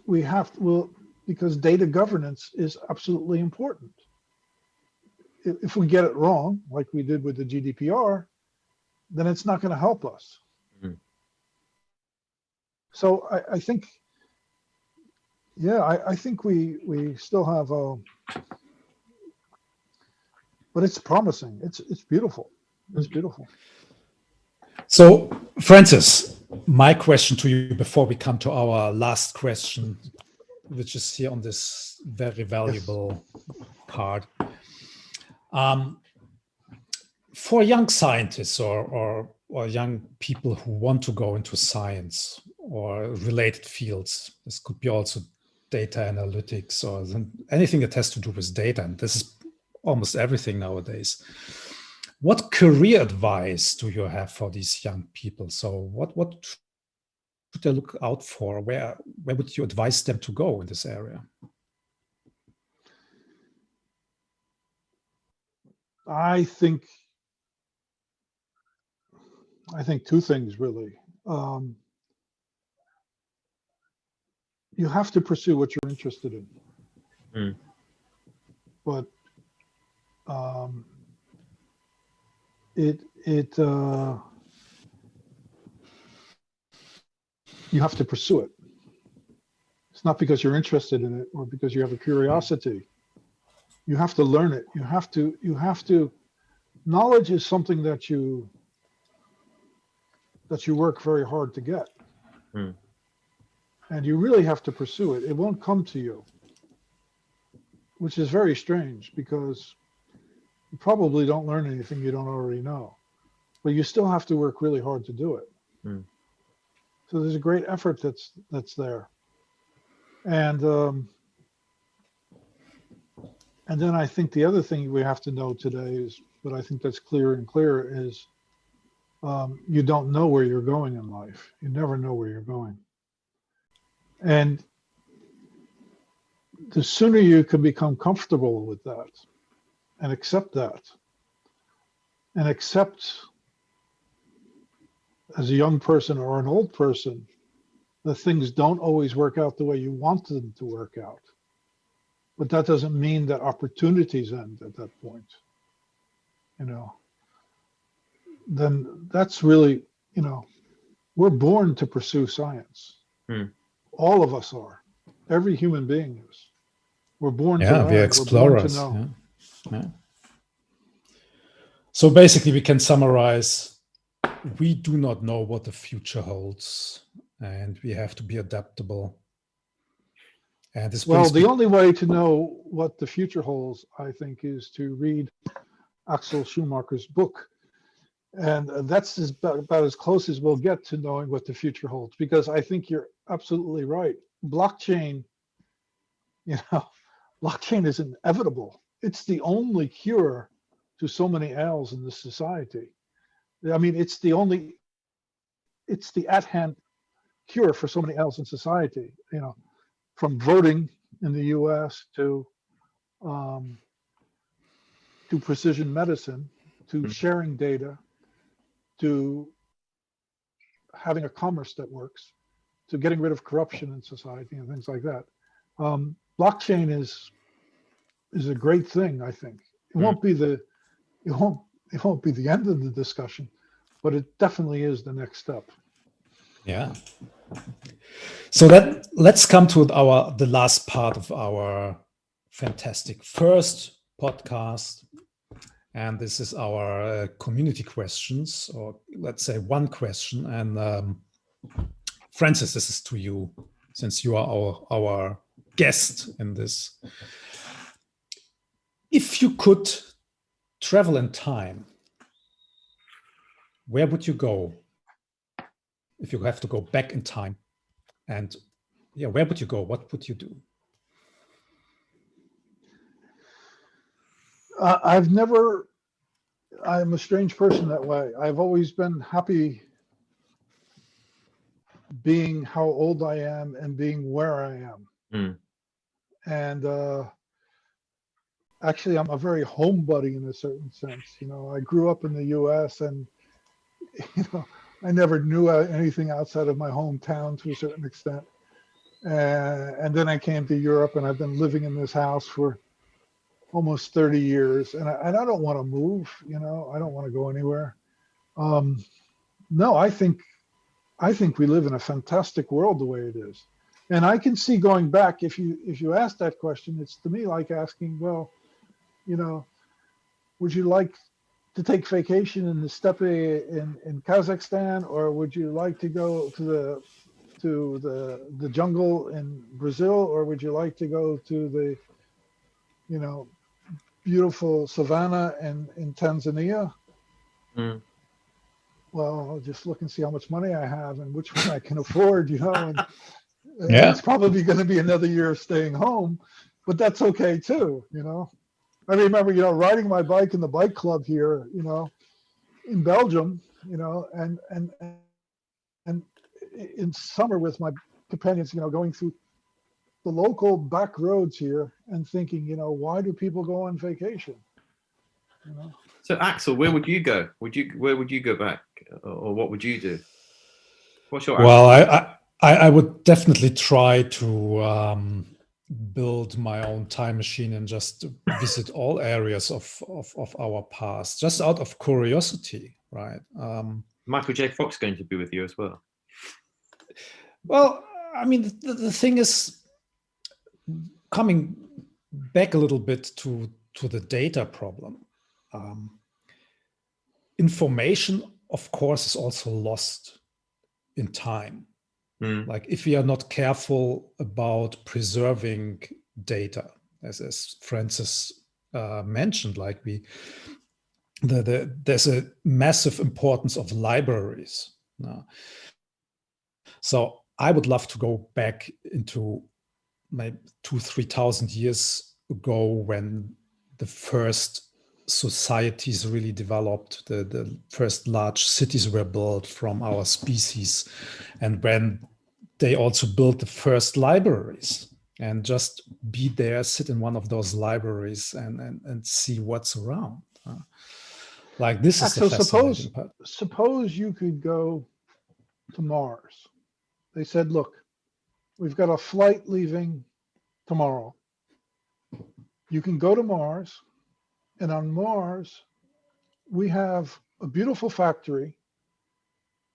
because data governance is absolutely important. If we get it wrong, like we did with the GDPR, then it's not going to help us. So I think, I think we still have but it's promising. It's beautiful. It's beautiful.
So, Francis, my question to you before we come to our last question, which is here on this very valuable card. For young scientists or young people who want to go into science or related fields, this could be also data analytics or anything that has to do with data, and this is almost everything nowadays. What career advice do you have for these young people? So what should they look out for? Where would you advise them to go in this area?
I think two things really. You have to pursue what you're interested in, but you have to pursue it. It's not because you're interested in it or because you have a curiosity. You have to learn it. You have to, knowledge is something that you work very hard to get. And you really have to pursue it. It won't come to you, which is very strange, because you probably don't learn anything you don't already know, but you still have to work really hard to do it. So there's a great effort that's there. And then I think the other thing we have to know today is, but I think that's clearer and clearer, is you don't know where you're going in life. You never know where you're going. And the sooner you can become comfortable with that and accept that, and accept as a young person or an old person that things don't always work out the way you want them to work out. But that doesn't mean that opportunities end at that point. Then that's really, we're born to pursue science. All of us are. Every human being is. We're born to learn.
We're explorers.
We're born to know.
So basically, we can summarize: we do not know what the future holds, and we have to be adaptable. And this
Well,
brings me.
the only way to know what the future holds, I think, is to read Axel Schumacher's book. And that's about as close as we'll get to knowing what the future holds, because I think you're absolutely right. Blockchain, blockchain is inevitable. It's the only cure to so many ills in this society. I mean, it's the at-hand cure for so many ills in society, from voting in the US to precision medicine, to sharing data, to having a commerce that works, to getting rid of corruption in society and things like that. Blockchain is a great thing, I think. It won't be the end of the discussion, but it definitely is the next step.
Yeah. So let's come to the last part of our fantastic first podcast. And this is our community questions, or let's say one question. And Francis, this is to you, since you are our guest in this. If you could travel in time, where would you go? If you have to go back in time, and where would you go? What would you do?
I'm a strange person that way. I've always been happy being how old I am and being where I am. And actually, I'm a very homebody in a certain sense. I grew up in the US, and I never knew anything outside of my hometown to a certain extent. And then I came to Europe, and I've been living in this house for almost 30 years, and I don't want to move. I don't want to go anywhere. No, I think we live in a fantastic world the way it is, and I can see going back. If you ask that question, it's to me like asking, well, would you like to take vacation in the steppe in Kazakhstan, or would you like to go to the jungle in Brazil, or would you like to go to the beautiful savannah in Tanzania? Well, I'll just look and see how much money I have and which one I can afford, and it's probably going to be another year of staying home, but that's okay too. I remember, riding my bike in the bike club here, in Belgium, and in summer with my companions, going through the local back roads here and thinking, why do people go on vacation?
So Axel, where would you go? Where would you go back, or what would you do? What's your
I would definitely try to build my own time machine and just visit all areas of our past, just out of curiosity, right?
Michael J. Fox going to be with you as well?
Well, I mean, the thing is, coming back a little bit to the data problem. Information, of course, is also lost in time. Like if we are not careful about preserving data, as Francis mentioned, like there's a massive importance of libraries. So I would love to go back into maybe 2,000-3,000 years ago, when the first societies really developed, the first large cities were built from our species, and when they also built the first libraries, and just be there, sit in one of those libraries and see what's around. Like this is the fascinating part.
Suppose you could go to Mars. They said, look, we've got a flight leaving tomorrow. You can go to Mars, and on Mars, we have a beautiful factory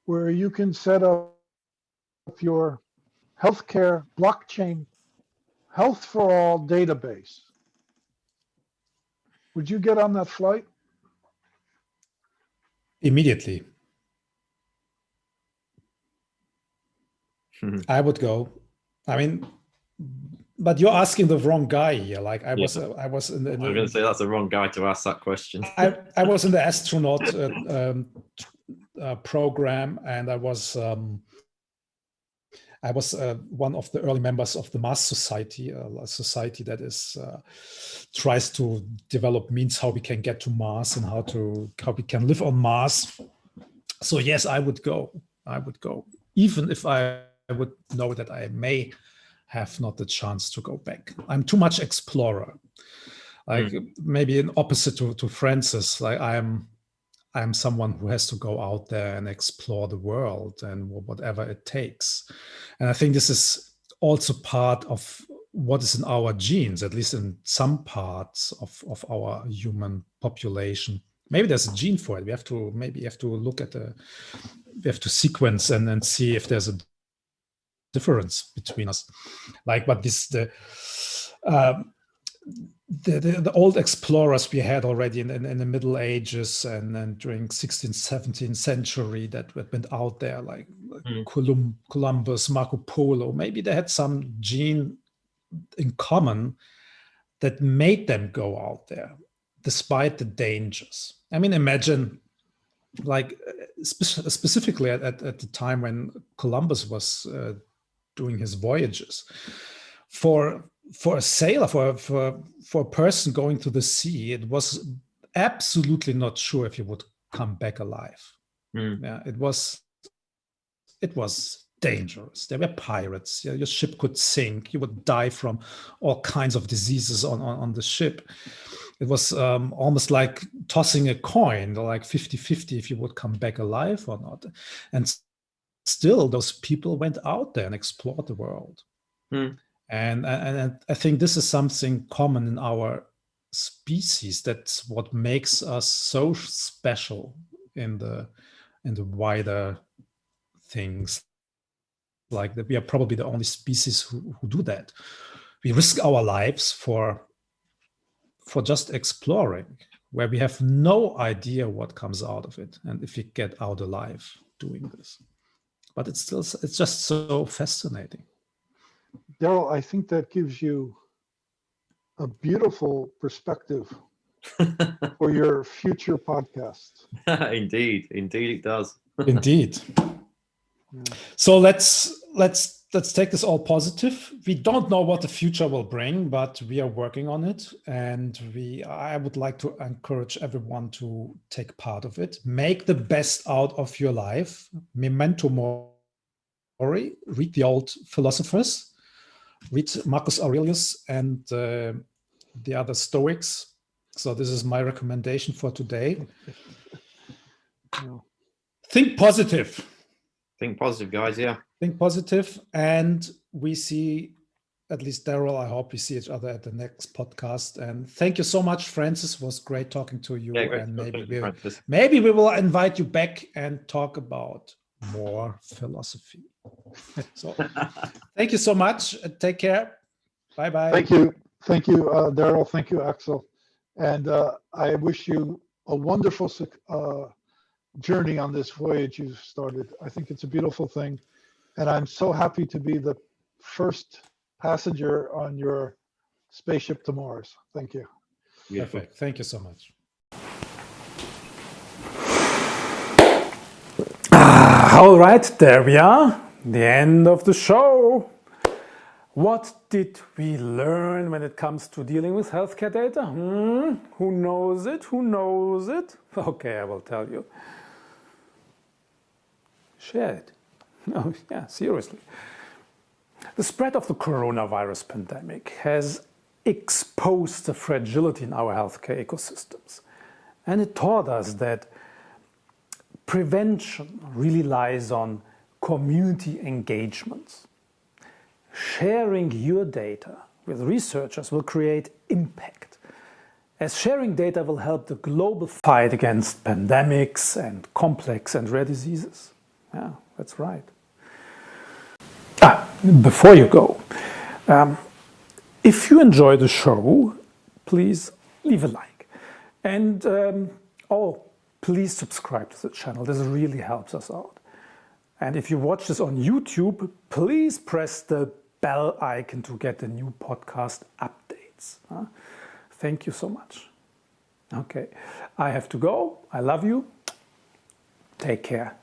where you can set up your healthcare blockchain health for all database. Would you get on that flight?
Immediately. I would go. I mean, but you're asking the wrong guy here. Like I was in
I was going to say that's the wrong guy to ask that question.
I was in the astronaut program, and I was one of the early members of the Mars Society, a society that is tries to develop means how we can get to Mars and how we can live on Mars. So yes, I would go. Even if I would know that I may have not the chance to go back. I'm too much explorer. Like maybe an opposite to Francis. Like I'm someone who has to go out there and explore the world and whatever it takes. And I think this is also part of what is in our genes, at least in some parts of our human population. Maybe there's a gene for it. We have to look at we have to sequence and see if there's a difference between us. Like, but the old explorers we had already in the Middle Ages and then during 16th, 17th century that went out there, like Columbus, Marco Polo, maybe they had some gene in common that made them go out there despite the dangers. I mean, imagine like specifically at the time when Columbus was doing his voyages, for a sailor, for a person going to the sea, it was absolutely not sure if he would come back alive. Yeah, it was dangerous. There were pirates. Yeah, your ship could sink. You would die from all kinds of diseases on the ship. It was almost like tossing a coin, like 50-50 if you would come back alive or not. And still, those people went out there and explored the world. And I think this is something common in our species. That's what makes us so special in the wider things. Like that, we are probably the only species who do that. We risk our lives for just exploring, where we have no idea what comes out of it, and if we get out alive doing this. But it's just so fascinating.
Daryl, I think that gives you a beautiful perspective for your future podcast.
Indeed it does.
Indeed. Yeah. So let's take this all positive. We don't know what the future will bring, but we are working on it, and I would like to encourage everyone to take part of it. Make the best out of your life. Memento mori. Read the old philosophers. Read Marcus Aurelius and the other Stoics. So this is my recommendation for today. Think positive.
Think positive, guys. Yeah.
Think positive, and we see, at least Daryl, I hope we see each other at the next podcast. And thank you so much, Francis. It was great talking to you.
Yeah,
and maybe we will invite you back and talk about more philosophy. So thank you so much. Take care. Bye-bye.
Thank you, Daryl. Thank you, Axel. And I wish you a wonderful journey on this voyage you've started. I think it's a beautiful thing. And I'm so happy to be the first passenger on your spaceship to Mars. Thank you.
Perfect. Thank you so much. All right, there we are. The end of the show. What did we learn when it comes to dealing with healthcare data? Who knows it? Who knows it? Okay, I will tell you. Share it. No, yeah, seriously. The spread of the coronavirus pandemic has exposed the fragility in our healthcare ecosystems. And it taught us that prevention really lies on community engagements. Sharing your data with researchers will create impact, as sharing data will help the global fight against pandemics and complex and rare diseases. Yeah, that's right. Before you go, if you enjoy the show, please leave a like. And please subscribe to the channel. This really helps us out. And if you watch this on YouTube, please press the bell icon to get the new podcast updates. Thank you so much. Okay, I have to go. I love you. Take care.